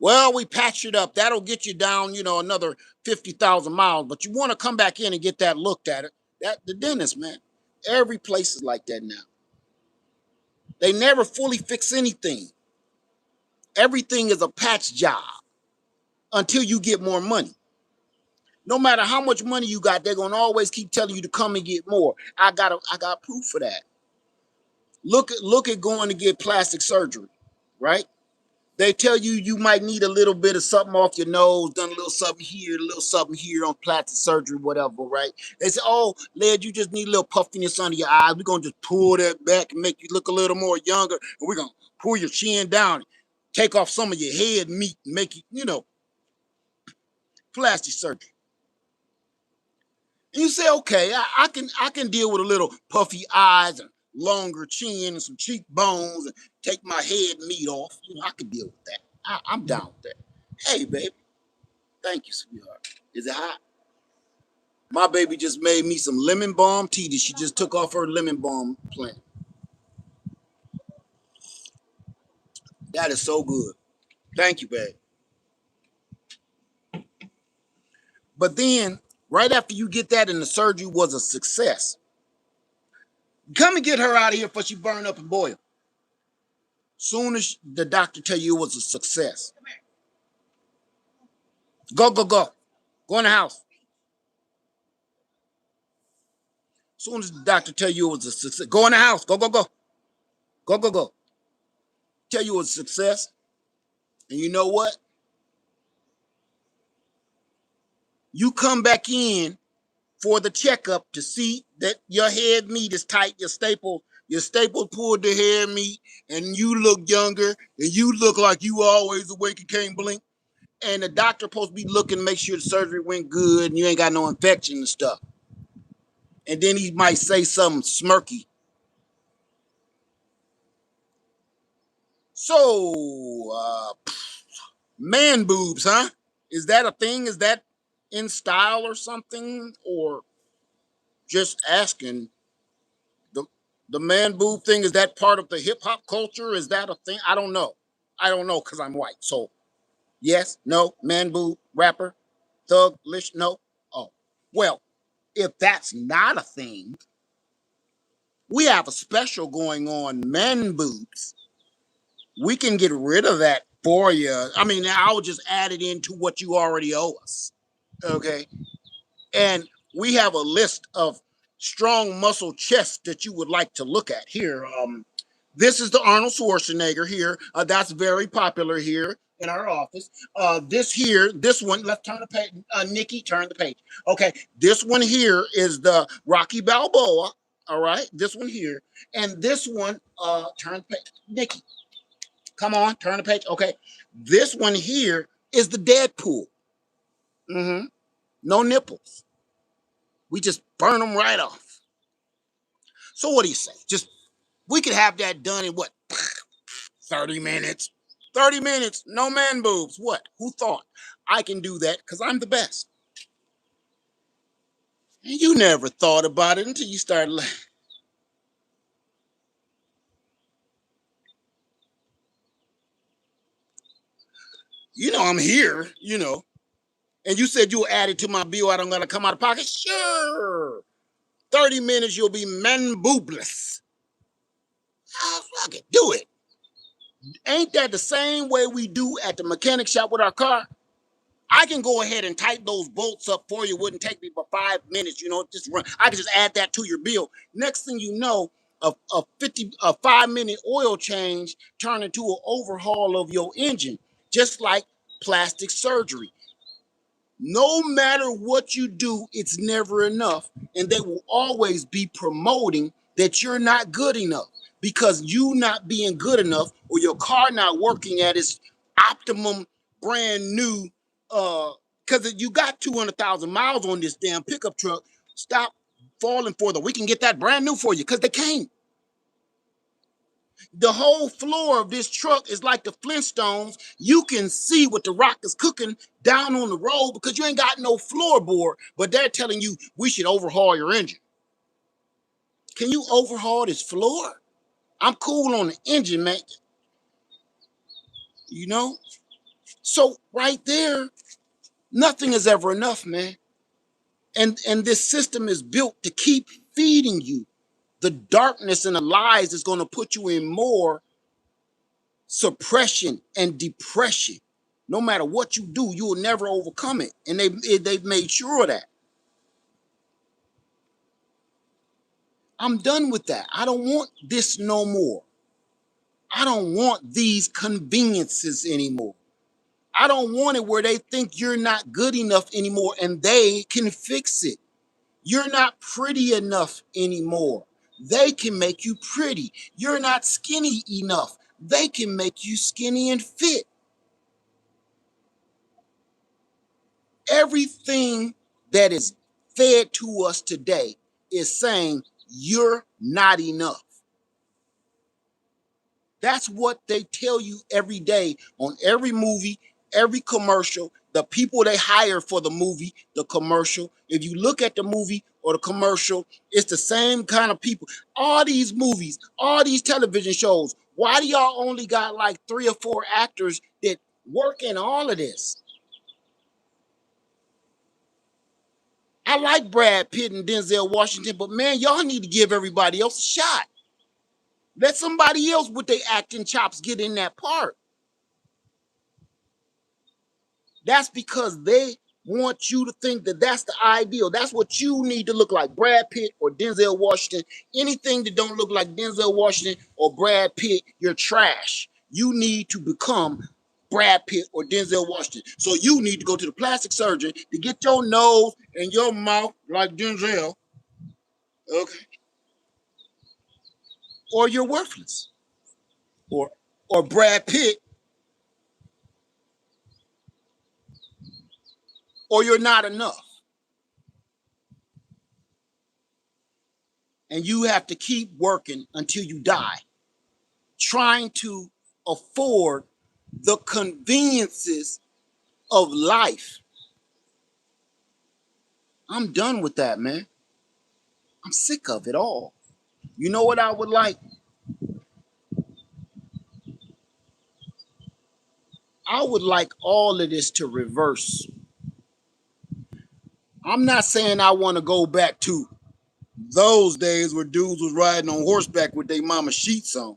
Well, we patch it up. That'll get you down, another 50,000 miles. But you want to come back in and get that looked at it. The dentist, man. Every place is like that now. They never fully fix anything. Everything is a patch job until you get more money. No matter how much money you got, they're gonna always keep telling you to come and get more. I got proof for that. Look at going to get plastic surgery, right? They tell you you might need a little bit of something off your nose, done a little something here on plastic surgery, whatever, right? They say, oh, Led, you just need a little puffiness under your eyes. We're going to just pull that back and make you look a little more younger. And we're going to pull your chin down, take off some of your head meat, and make you, plastic surgery. And you say, okay, I can deal with a little puffy eyes and longer chin and some cheekbones and take my head meat off. I can deal with that. I'm down with that. Hey, baby, thank you, sweetheart. Is it hot? My baby just made me some lemon balm tea that she just took off her lemon balm plant. That is so good. Thank you, babe. But then, right after you get that and the surgery was a success, come and get her out of here before she burn up and boil. Soon as the doctor tell you it was a success, go, go, go. Go in the house. Soon as the doctor tell you it was a success, go in the house. Go, go, go. Go, go, go. Tell you it was a success. And you know what? You come back in for the checkup to see that your head meat is tight, your staple pulled the hair meat, and you look younger, and you look like you always awake and can't blink. And the doctor supposed to be looking to make sure the surgery went good and you ain't got no infection and stuff. And then he might say something smirky. So, man boobs, huh? Is that a thing? Is that in style or something? Or just asking? The man boob thing, is that part of the hip hop culture? Is that a thing? I don't know. I don't know because I'm white. So yes, no, man boob, rapper, thug, lish, no. Oh, well, if that's not a thing, we have a special going on, man boobs. We can get rid of that for you. I mean, I'll just add it into what you already owe us. Okay. And we have a list of strong muscle chests that you would like to look at here. This is the Arnold Schwarzenegger here. That's very popular here in our office. This one, let's turn the page. Nikki, turn the page. Okay, this one here is the Rocky Balboa. All right, this one here. And this one, turn the page. Nikki, come on, turn the page. Okay, this one here is the Deadpool. Mm-hmm. No nipples. We just burn them right off. So what do you say? Just we could have that done in what? 30 minutes. 30 minutes, no man boobs. What? Who thought? I can do that because I'm the best. And you never thought about it until you started laughing. I'm here. And you said you'll add it to my bill. I don't gotta come out of pocket. Sure. 30 minutes, you'll be man boobless. Oh, fuck it. Do it. Ain't that the same way we do at the mechanic shop with our car? I can go ahead and tighten those bolts up for you. It wouldn't take me but 5 minutes, just run. I can just add that to your bill. Next thing you know, a 5 minute oil change turn into an overhaul of your engine, just like plastic surgery. No matter what you do, it's never enough. And they will always be promoting that you're not good enough because you not being good enough or your car not working at its optimum brand new because you got 200,000 miles on this damn pickup truck. Stop falling for we can get that brand new for you because they can't. The whole floor of this truck is like the Flintstones. You can see what the rock is cooking down on the road because you ain't got no floorboard, but they're telling you we should overhaul your engine. Can you overhaul this floor? I'm cool on the engine, man. You know? So right there, nothing is ever enough, man. And this system is built to keep feeding you. The darkness and the lies is going to put you in more suppression and depression. No matter what you do, you will never overcome it. And they've made sure of that. I'm done with that. I don't want this no more. I don't want these conveniences anymore. I don't want it where they think you're not good enough anymore and they can fix it. You're not pretty enough anymore. They can make you pretty. You're not skinny enough. They can make you skinny and fit. Everything that is fed to us today is saying you're not enough. That's what they tell you every day on every movie, every commercial, the people they hire for the movie, the commercial. If you look at the movie or the commercial, it's the same kind of people. All these movies, all these television shows, why do y'all only got like 3 or 4 actors that work in all of this? I like Brad Pitt and Denzel Washington, but man, y'all need to give everybody else a shot. Let somebody else with their acting chops get in that part. That's because they want you to think that that's the ideal. That's what you need to look like, Brad Pitt or Denzel Washington. Anything that don't look like Denzel Washington or Brad Pitt, you're trash. You need to become Brad Pitt or Denzel Washington. So you need to go to the plastic surgeon to get your nose and your mouth like Denzel, okay? Or you're worthless. Or Brad Pitt, or you're not enough. And you have to keep working until you die, trying to afford the conveniences of life. I'm done with that, man. I'm sick of it all. You know what I would like? I would like all of this to reverse. I'm not saying I want to go back to those days where dudes was riding on horseback with their mama sheets on.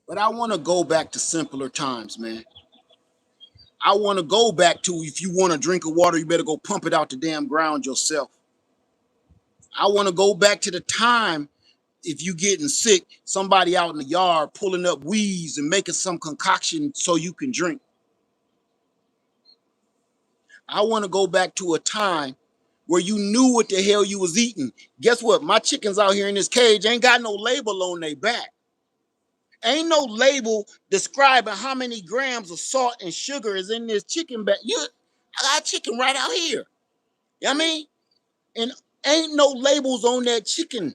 But I want to go back to simpler times, man. I want to go back to, if you want a drink of water, you better go pump it out the damn ground yourself. I want to go back to the time, if you getting sick, somebody out in the yard pulling up weeds and making some concoction so you can drink. I want to go back to a time where you knew what the hell you was eating. Guess what? My chickens out here in this cage ain't got no label on their back. Ain't no label describing how many grams of salt and sugar is in this chicken back. I got chicken right out here. You know what I mean? And ain't no labels on that chicken.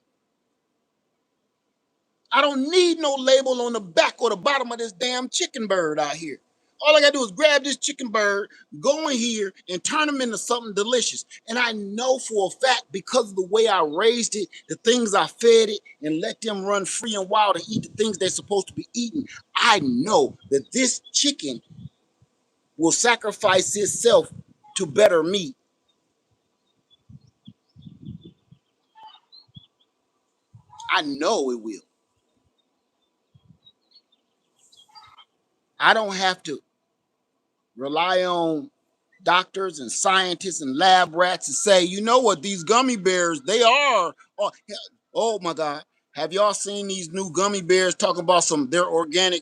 I don't need no label on the back or the bottom of this damn chicken bird out here. All I gotta do is grab this chicken bird, go in here, and turn them into something delicious. And I know for a fact, because of the way I raised it, the things I fed it, and let them run free and wild and eat the things they're supposed to be eating, I know that this chicken will sacrifice itself to better me. I know it will. I don't have to rely on doctors and scientists and lab rats to say, you know what, these gummy bears, they are. Oh my God. Have y'all seen these new gummy bears talking about they're organic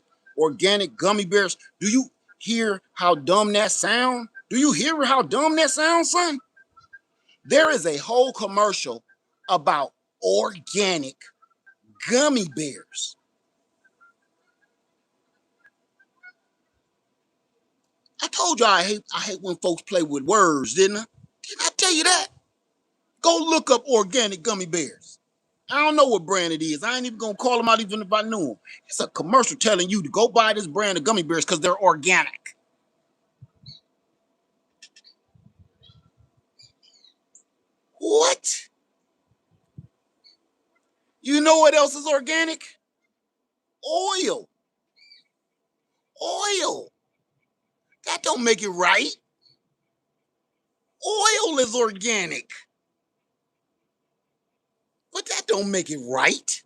gummy bears? Do you hear how dumb that sound? Do you hear how dumb that sounds, son? There is a whole commercial about organic gummy bears. I told you I hate when folks play with words, didn't I? Didn't I tell you that? Go look up organic gummy bears. I don't know what brand it is. I ain't even gonna call them out even if I knew them. It's a commercial telling you to go buy this brand of gummy bears because they're organic. What? You know what else is organic? Oil. Oil. That don't make it right. Oil is organic. But that don't make it right.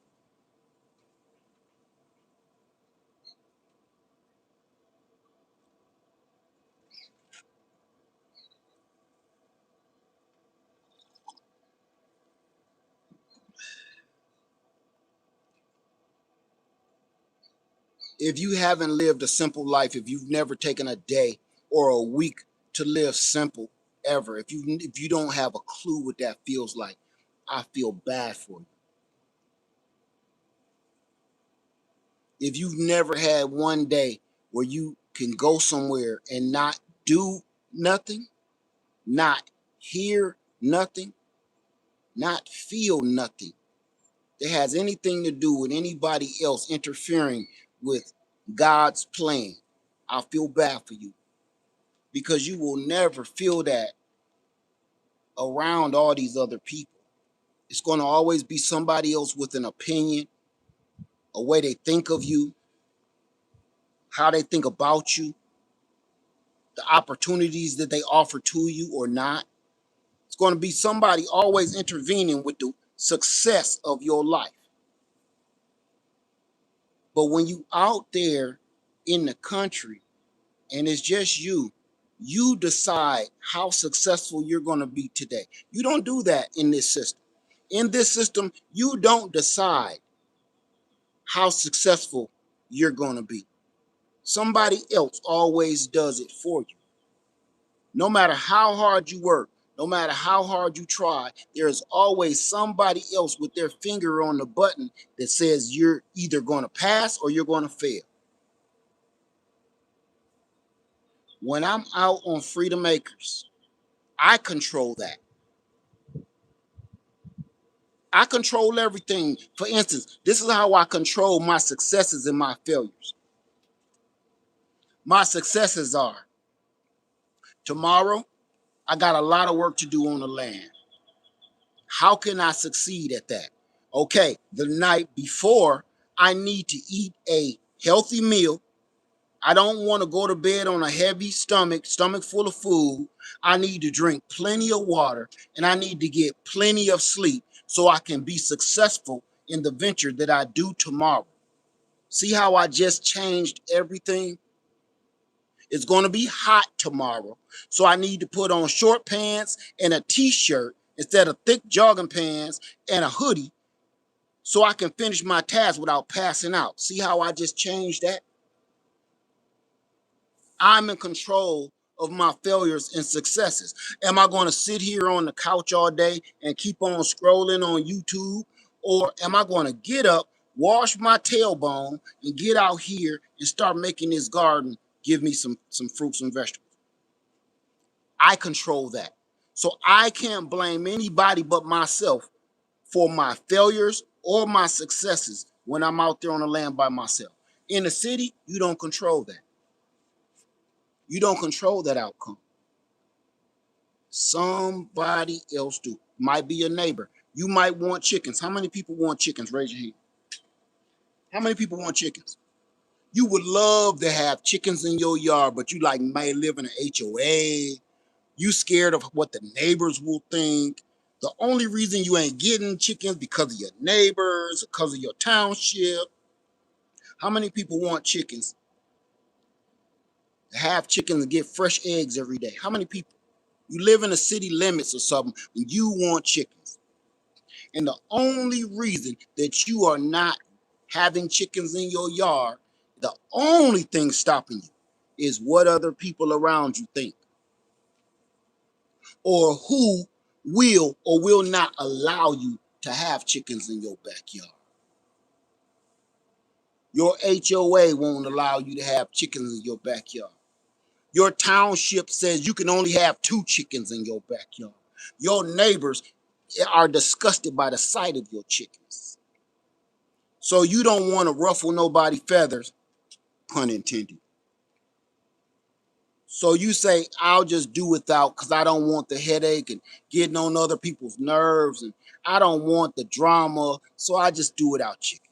If you haven't lived a simple life, if you've never taken a day or a week to live simple ever, if you don't have a clue what that feels like, I feel bad for you. If you've never had one day where you can go somewhere and not do nothing, not hear nothing, not feel nothing that has anything to do with anybody else interfering with God's plan, I feel bad for you, because you will never feel that around all these other people. It's going to always be somebody else with an opinion, a way they think of you, how they think about you, the opportunities that they offer to you or not. It's going to be somebody always intervening with the success of your life. But when you out there in the country and it's just you decide how successful you're going to be today. You don't do that in this system. In this system, you don't decide how successful you're going to be. Somebody else always does it for you. No matter how hard you work, no matter how hard you try, there's always somebody else with their finger on the button that says you're either going to pass or you're going to fail. When I'm out on Freedom Acres, I control that. I control everything. For instance, this is how I control my successes and my failures. My successes are tomorrow, I got a lot of work to do on the land. How can I succeed at that? Okay, the night before, I need to eat a healthy meal. I don't want to go to bed on a heavy stomach full of food. I need to drink plenty of water and I need to get plenty of sleep so I can be successful in the venture that I do tomorrow. See how I just changed everything? It's going to be hot tomorrow, so I need to put on short pants and a t-shirt instead of thick jogging pants and a hoodie so I can finish my task without passing out. See how I just changed that? I'm in control of my failures and successes. Am I going to sit here on the couch all day and keep on scrolling on YouTube? Or am I going to get up, wash my tailbone, and get out here and start making this garden give me some fruits and vegetables? I control that. So I can't blame anybody but myself for my failures or my successes when I'm out there on the land by myself. In the city, you don't control that. You don't control that outcome. Somebody else do. Might be your neighbor. You might want chickens. How many people want chickens? Raise your hand. How many people want chickens? You would love to have chickens in your yard, but you like might live in an HOA. You scared of what the neighbors will think. The only reason you ain't getting chickens because of your neighbors, because of your township. How many people want chickens? Have chickens and get fresh eggs every day. How many people? You live in the city limits or something and you want chickens. And the only reason that you are not having chickens in your yard, the only thing stopping you is what other people around you think, or who will or will not allow you to have chickens in your backyard. Your HOA won't allow you to have chickens in your backyard. Your township says you can only have 2 chickens in your backyard. Your neighbors are disgusted by the sight of your chickens. So you don't want to ruffle nobody's feathers, pun intended. So you say, I'll just do without because I don't want the headache and getting on other people's nerves, and I don't want the drama, so I just do without chicken.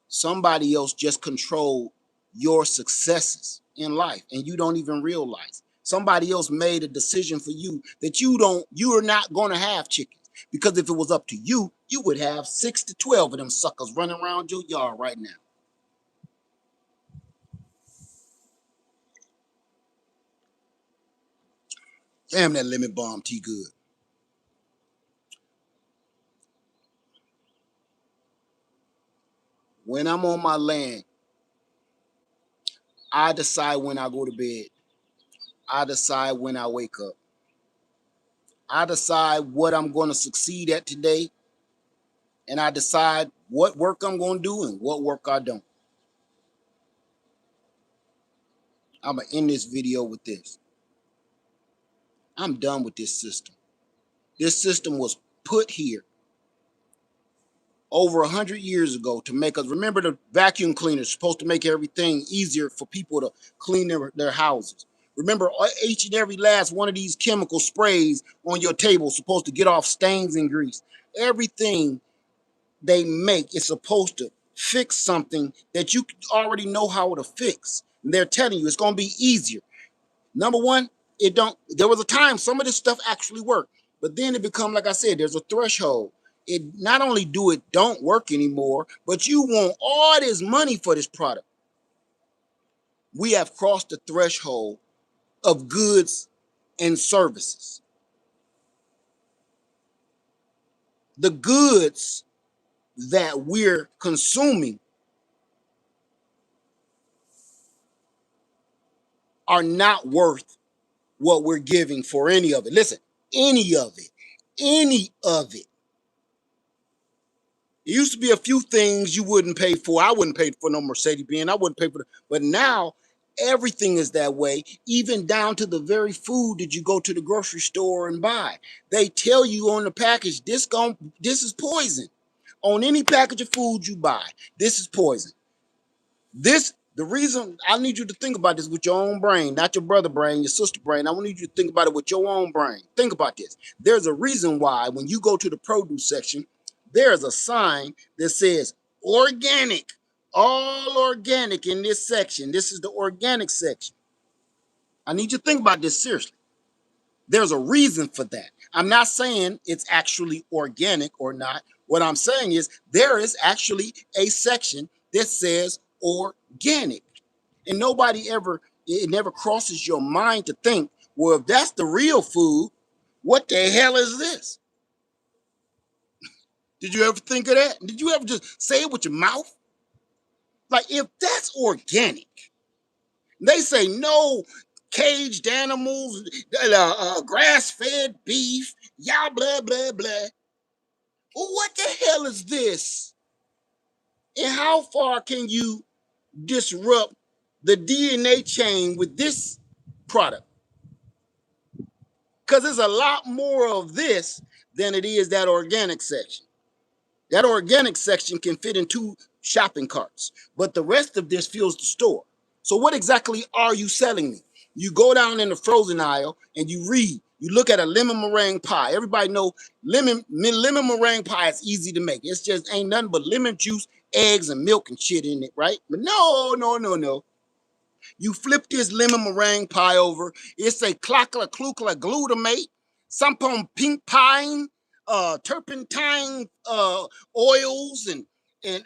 Somebody else just controlled your successes in life and you don't even realize. Somebody else made a decision for you that you're not going to have chickens. Because if it was up to you, you would have 6 to 12 of them suckers running around your yard right now. Damn, that lemon balm tea good. When I'm on my land, I decide when I go to bed. I decide when I wake up. I decide what I'm going to succeed at today, and I decide what work I'm going to do and what work I don't. I'm going to end this video with this. I'm done with this system. This system was put here over 100 years ago to make us. Remember, the vacuum cleaner is supposed to make everything easier for people to clean their houses. Remember, each and every last one of these chemical sprays on your table is supposed to get off stains and grease. Everything they make is supposed to fix something that you already know how to fix. And they're telling you it's going to be easier. Number one, it don't. There was a time some of this stuff actually worked, but then it become, like I said, there's a threshold. It not only do it don't work anymore, but you want all this money for this product. We have crossed the threshold of goods and services. The goods that we're consuming are not worth what we're giving for any of it. Listen, any of it, any of it. It used to be a few things you wouldn't pay for. I wouldn't pay for no Mercedes Benz. I wouldn't pay for it. But now everything is that way, even down to the very food that you go to the grocery store and buy. They tell you on the package, this is poison. On any package of food you buy, this is poison. The reason I need you to think about this with your own brain, not your brother brain, your sister brain. I want you to think about it with your own brain. Think about this. There's a reason why when you go to the produce section, there's a sign that says organic, all organic in this section. This is the organic section. I need you to think about this seriously. There's a reason for that. I'm not saying it's actually organic or not. What I'm saying is there is actually a section that says organic. And it never crosses your mind to think, well, if that's the real food, what the hell is this? Did you ever think of that? Did you ever just say it with your mouth? Like, if that's organic, they say no caged animals, grass-fed beef, y'all blah, blah, blah. Well, what the hell is this? And how far can you disrupt the DNA chain with this product? Because there's a lot more of this than it is that organic section. That organic section can fit in 2 shopping carts, but the rest of this fills the store. So what exactly are you selling me? You go down in the frozen aisle and you look at a lemon meringue pie. Everybody know lemon meringue pie is easy to make. It's just ain't nothing but lemon juice, eggs, and milk and shit in it, right? But no, no, no, no. You flip this lemon meringue pie over. It's a clockla clucla glutamate, some pink pine, turpentine oils, and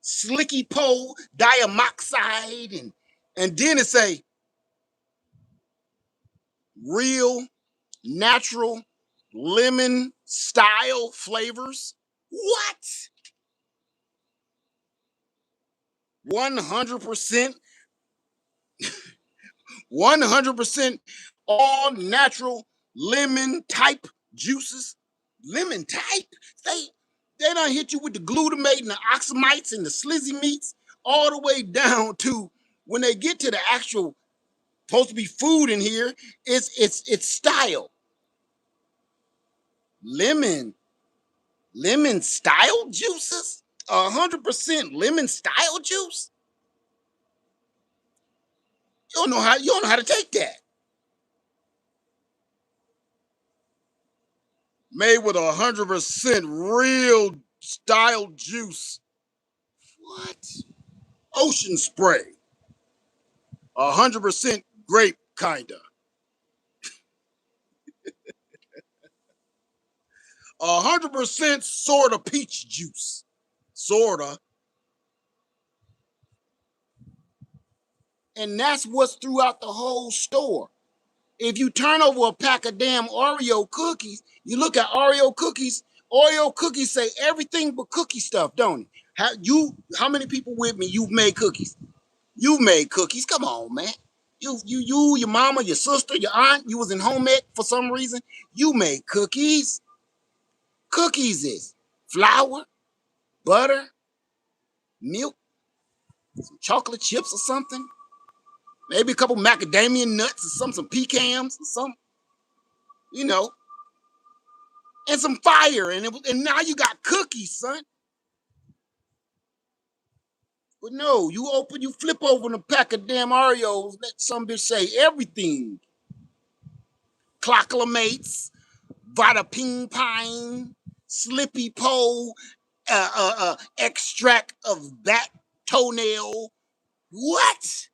slicky pole diamoxide, and then it say real natural lemon style flavors. What? 100%, 100% all natural lemon type juices. Lemon type? They done hit you with the glutamate and the oxamites and the slizzy meats all the way down to when they get to the actual supposed to be food in here, it's style. Lemon style juices? 100% lemon style juice? You don't know how to take that. Made with 100% real style juice. What? Ocean spray. 100% grape, kinda. 100% sorta peach juice. Sorta. And that's what's throughout the whole store. If you turn over a pack of damn Oreo cookies, you look at Oreo cookies say everything but cookie stuff, don't it? How many people with me, you've made cookies? You've made cookies. Come on, man. Your mama, your sister, your aunt, you was in home ec for some reason. You made cookies. Cookies is flour, butter, milk, some chocolate chips or something. Maybe a couple macadamia nuts or some pecans or something. you know, and some fire, and now you got cookies, son. But no, you flip open a pack of damn Oreos, let some bitch say everything. Clocklamates, Vada Ping Pine, Slippy Pole, extract of bat toenail. What?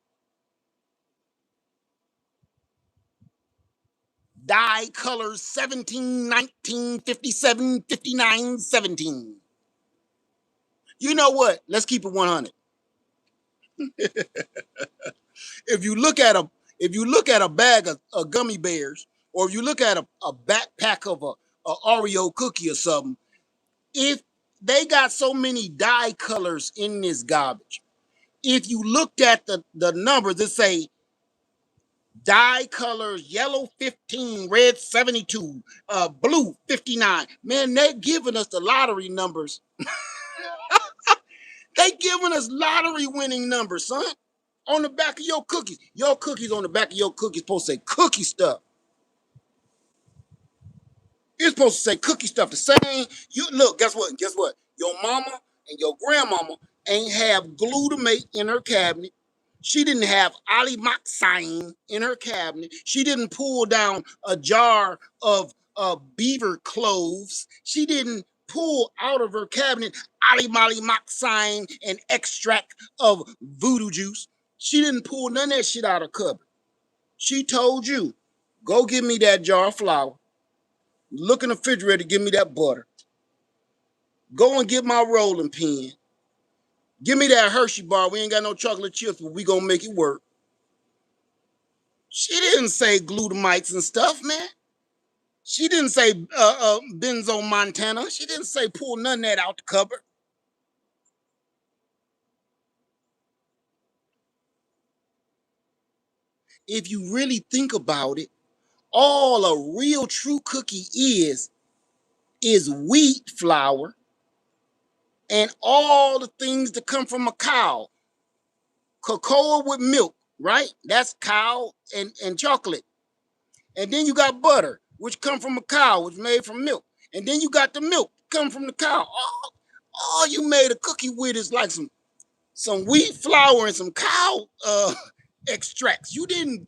Dye colors 17, 19, 57, 59, 17. You know what? Let's keep it 100. If you look at a bag of gummy bears, or if you look at a backpack of a Oreo cookie or something, if they got so many dye colors in this garbage, if you looked at the numbers that say dye colors yellow 15, red 72, blue 59, man, they're giving us the lottery numbers. They giving us lottery winning numbers, son. On the back of your cookies. Your cookies on the back of your cookies supposed to say cookie stuff. It's supposed to say cookie stuff. The same. You look, guess what? Guess what? Your mama and your grandmama ain't have glutamate in her cabinet. She didn't have alimaxine in her cabinet. She didn't pull down a jar of beaver cloves. She didn't pull out of her cabinet alimaxine and extract of voodoo juice. She didn't pull none of that shit out of her cupboard. She told you, go give me that jar of flour. Look in the refrigerator, give me that butter. Go and get my rolling pin. Give me that Hershey bar. We ain't got no chocolate chips, but we gonna make it work. She didn't say glutamites and stuff, man. She didn't say benzo Montana. She didn't say pull none of that out the cupboard. If you really think about it, all a real true cookie is wheat flour and all the things that come from a cow. Cocoa with milk, right? That's cow and chocolate. And then you got butter, which come from a cow, which made from milk. And then you got the milk come from the cow. All you made a cookie with is like some wheat flour and some cow extracts. You didn't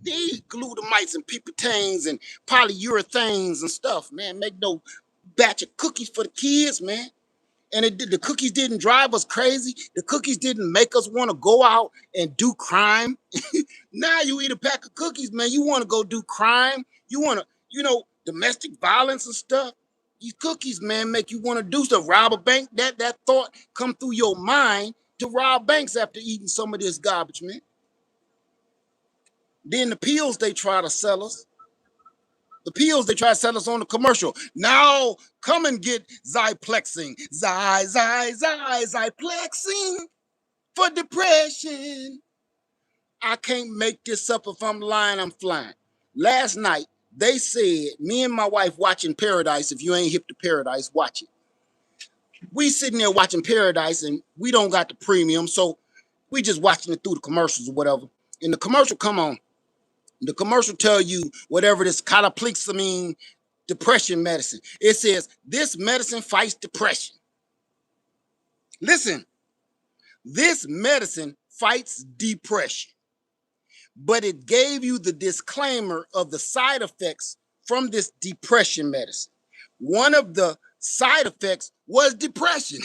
need glutamites and pipetanes and polyurethanes and stuff, man. Make no batch of cookies for the kids, man. And the cookies didn't drive us crazy. The cookies didn't make us want to go out and do crime. Now you eat a pack of cookies, man. You want to go do crime. You want to, domestic violence and stuff. These cookies, man, make you want to do stuff. Rob a bank. That thought come through your mind to rob banks after eating some of this garbage, man. Then the pills they try to sell us. The pills they try to sell us on the commercial. Now come and get Zyplexing. Zyplexing for depression. I can't make this up. If I'm lying, I'm flying. Last night, they said, me and my wife watching Paradise. If you ain't hip to Paradise, watch it. We sitting there watching Paradise and we don't got the premium, so we just watching it through the commercials or whatever. And the commercial come on. The commercial tell you whatever this cataplexiamine depression medicine. It says this medicine fights depression. Listen, this medicine fights depression, but it gave you the disclaimer of the side effects from this depression medicine. One of the side effects was depression.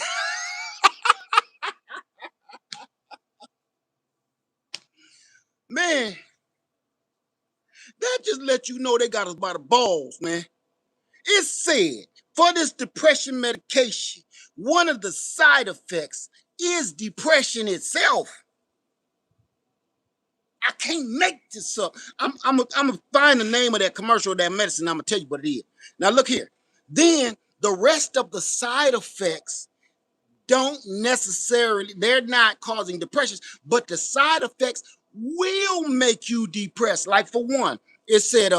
Man, that just let you know they got us by the balls, man. It said for this depression medication, one of the side effects is depression itself. I can't make this up. I'm gonna find the name of that commercial of that medicine. I'm gonna tell you what it is. Now look here. Then the rest of the side effects don't necessarily, they're not causing depression, but the side effects will make you depressed. Like for one, it said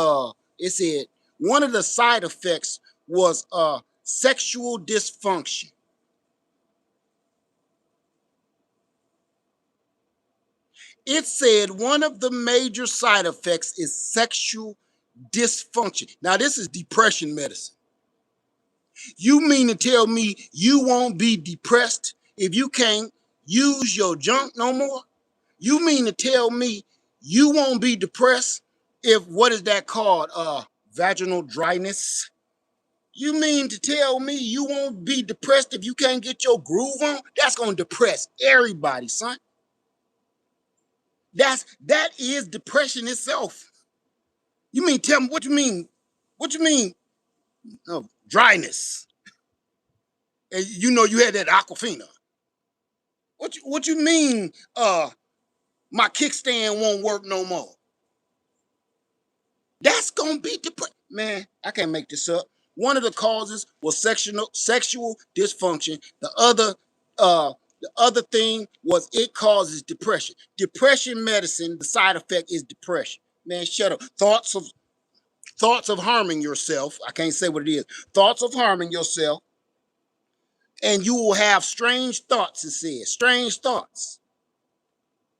one of the side effects was sexual dysfunction. It said one of the major side effects is sexual dysfunction. Now, this is depression medicine. You mean to tell me you won't be depressed if you can't use your junk no more? You mean to tell me you won't be depressed if, what is that called? Vaginal dryness? You mean to tell me you won't be depressed if you can't get your groove on? That's gonna depress everybody, son. That is depression itself. You mean tell me what you mean? What you mean? Dryness. And you know you had that Aquafina. What you mean? My kickstand won't work no more. That's gonna be depressed. Man, I can't make this up. One of the causes was sexual dysfunction. The other thing was it causes depression. Depression medicine, the side effect is depression. Man, shut up. Thoughts of harming yourself. I can't say what it is. Thoughts of harming yourself, and you will have strange thoughts. It says strange thoughts.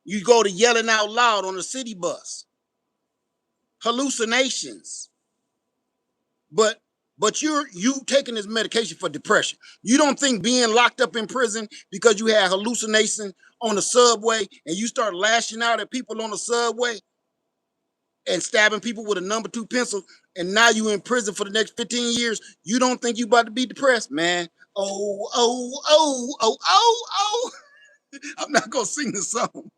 You go to yelling out loud on the city bus. Hallucinations. But you taking this medication for depression. You don't think being locked up in prison because you had hallucination on the subway and you start lashing out at people on the subway and stabbing people with a number 2 pencil, and now you in prison for the next 15 years, you don't think you about to be depressed, man. Oh, oh, oh, oh, oh, oh. I'm not gonna sing the song.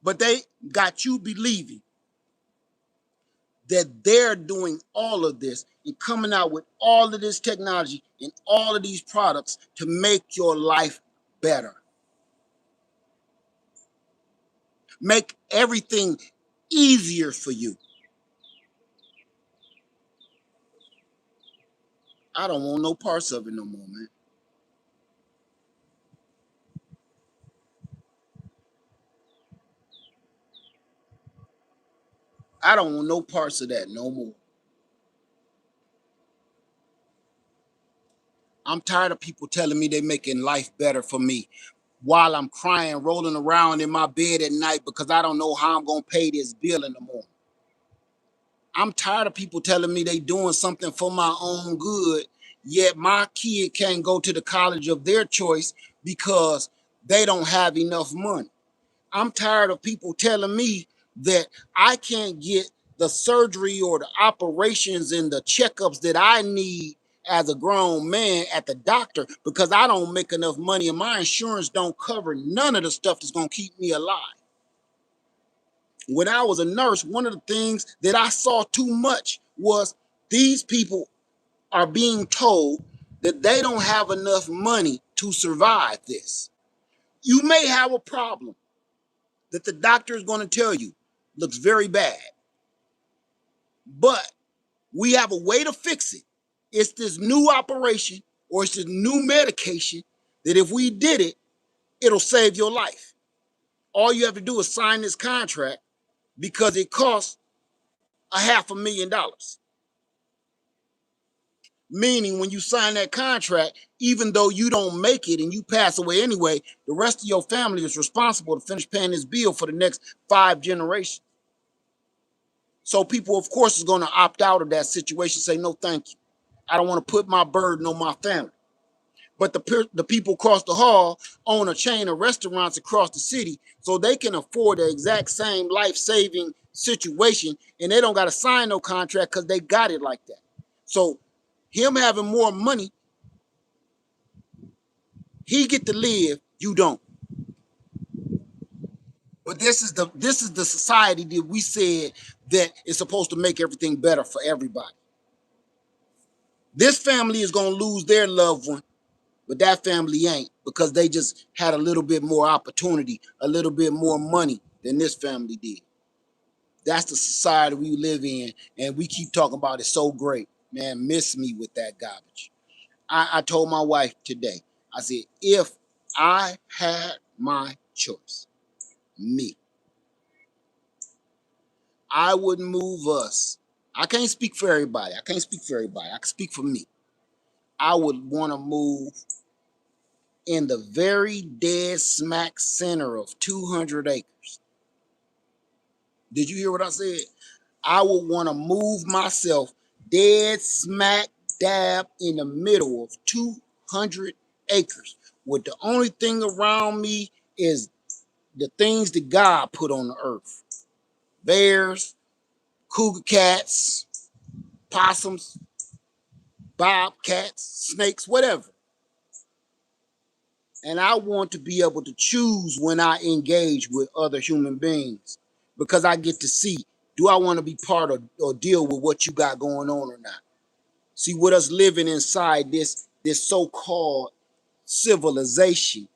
But they got you believing that they're doing all of this and coming out with all of this technology and all of these products to make your life better. Make everything easier for you. I don't want no parts of it no more, man. I don't want no parts of that no more. I'm tired of people telling me they're making life better for me while I'm crying, rolling around in my bed at night because I don't know how I'm going to pay this bill in the morning. I'm tired of people telling me they doing something for my own good, yet my kid can't go to the college of their choice because they don't have enough money. I'm tired of people telling me that I can't get the surgery or the operations and the checkups that I need as a grown man at the doctor because I don't make enough money and my insurance don't cover none of the stuff that's going to keep me alive. When I was a nurse, one of the things that I saw too much was these people are being told that they don't have enough money to survive this. You may have a problem that the doctor is going to tell you looks very bad, but we have a way to fix it. It's this new operation or it's this new medication that if we did it, it'll save your life. All you have to do is sign this contract because it costs $500,000. Meaning when you sign that contract, even though you don't make it and you pass away anyway, the rest of your family is responsible to finish paying this bill for the next 5 generations. So people, of course, is going to opt out of that situation, say, no, thank you. I don't want to put my burden on my family. But the people across the hall own a chain of restaurants across the city, so they can afford the exact same life-saving situation, and they don't got to sign no contract because they got it like that. So him having more money, he get to live, you don't. But this is the society that we said that is supposed to make everything better for everybody. This family is gonna lose their loved one, but that family ain't because they just had a little bit more opportunity, a little bit more money than this family did. That's the society we live in, and we keep talking about it so great. Man, miss me with that garbage. I told my wife today, I said, if I had my choice, me, I would move us. I can't speak for everybody. I can't speak for everybody. I can speak for me. I would want to move in the very dead smack center of 200 acres. Did you hear what I said? I would want to move myself dead smack dab in the middle of 200 acres, with the only thing around me is the things that God put on the earth: bears, cougar cats, possums, bobcats, snakes, whatever. And I want to be able to choose when I engage with other human beings, because I get to see, do I want to be part of or deal with what you got going on or not? See, with us living inside this so-called civilization,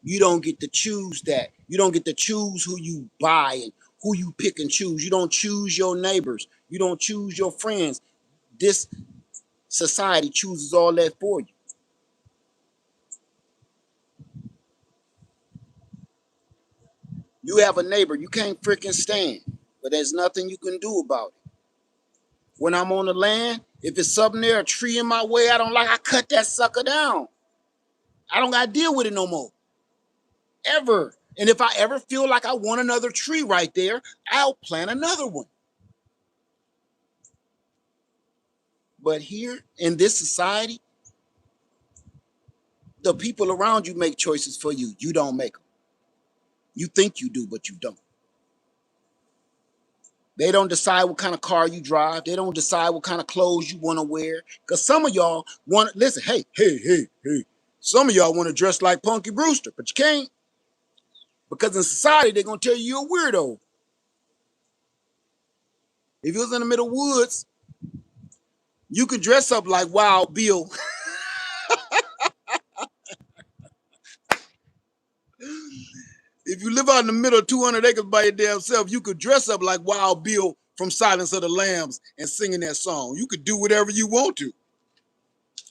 you don't get to choose that. You don't get to choose who you buy and who you pick and choose. You don't choose your neighbors. You don't choose your friends. This society chooses all that for you. You have a neighbor you can't freaking stand, but there's nothing you can do about it. When I'm on the land, if it's something there, a tree in my way I don't like, I cut that sucker down. I don't got to deal with it no more. Ever. And if I ever feel like I want another tree right there, I'll plant another one. But here in this society, the people around you make choices for you. You don't make them. You think you do, but you don't. They don't decide what kind of car you drive. They don't decide what kind of clothes you want to wear. Because some of y'all want to, listen, hey. Some of y'all want to dress like Punky Brewster, but you can't. Because in society, they're going to tell you you're a weirdo. If you was in the middle woods, you could dress up like Wild Bill. If you live out in the middle of 200 acres by your damn self, you could dress up like Wild Bill from Silence of the Lambs and singing that song. You could do whatever you want to.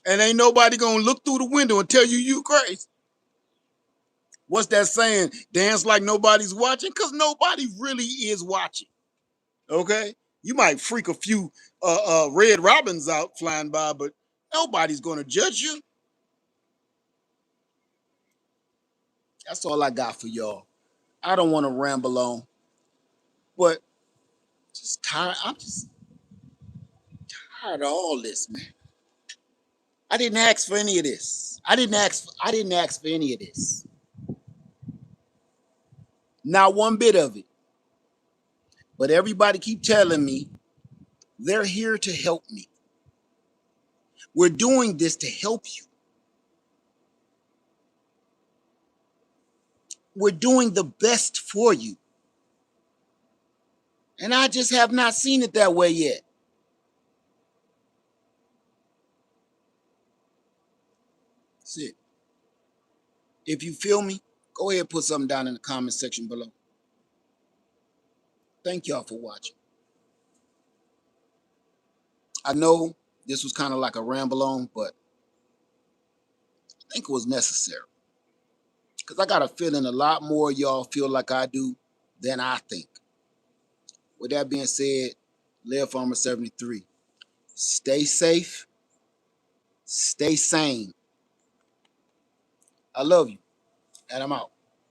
And ain't nobody going to look through the window and tell you crazy. What's that saying? Dance like nobody's watching? Because nobody really is watching. Okay? You might freak a few red robins out flying by, but nobody's going to judge you. That's all I got for y'all. I don't want to ramble on, but just tired. I'm just tired of all this, man. I didn't ask for any of this. I didn't ask for any of this. Not one bit of it. But everybody keep telling me they're here to help me. We're doing this to help you. We're doing the best for you. And I just have not seen it that way yet. That's it. If you feel me, go ahead and put something down in the comment section below. Thank y'all for watching. I know this was kind of like a ramble on, but I think it was necessary. Because I got a feeling a lot more of y'all feel like I do than I think. With that being said, Live Farmer 73. Stay safe. Stay sane. I love you. And I'm out.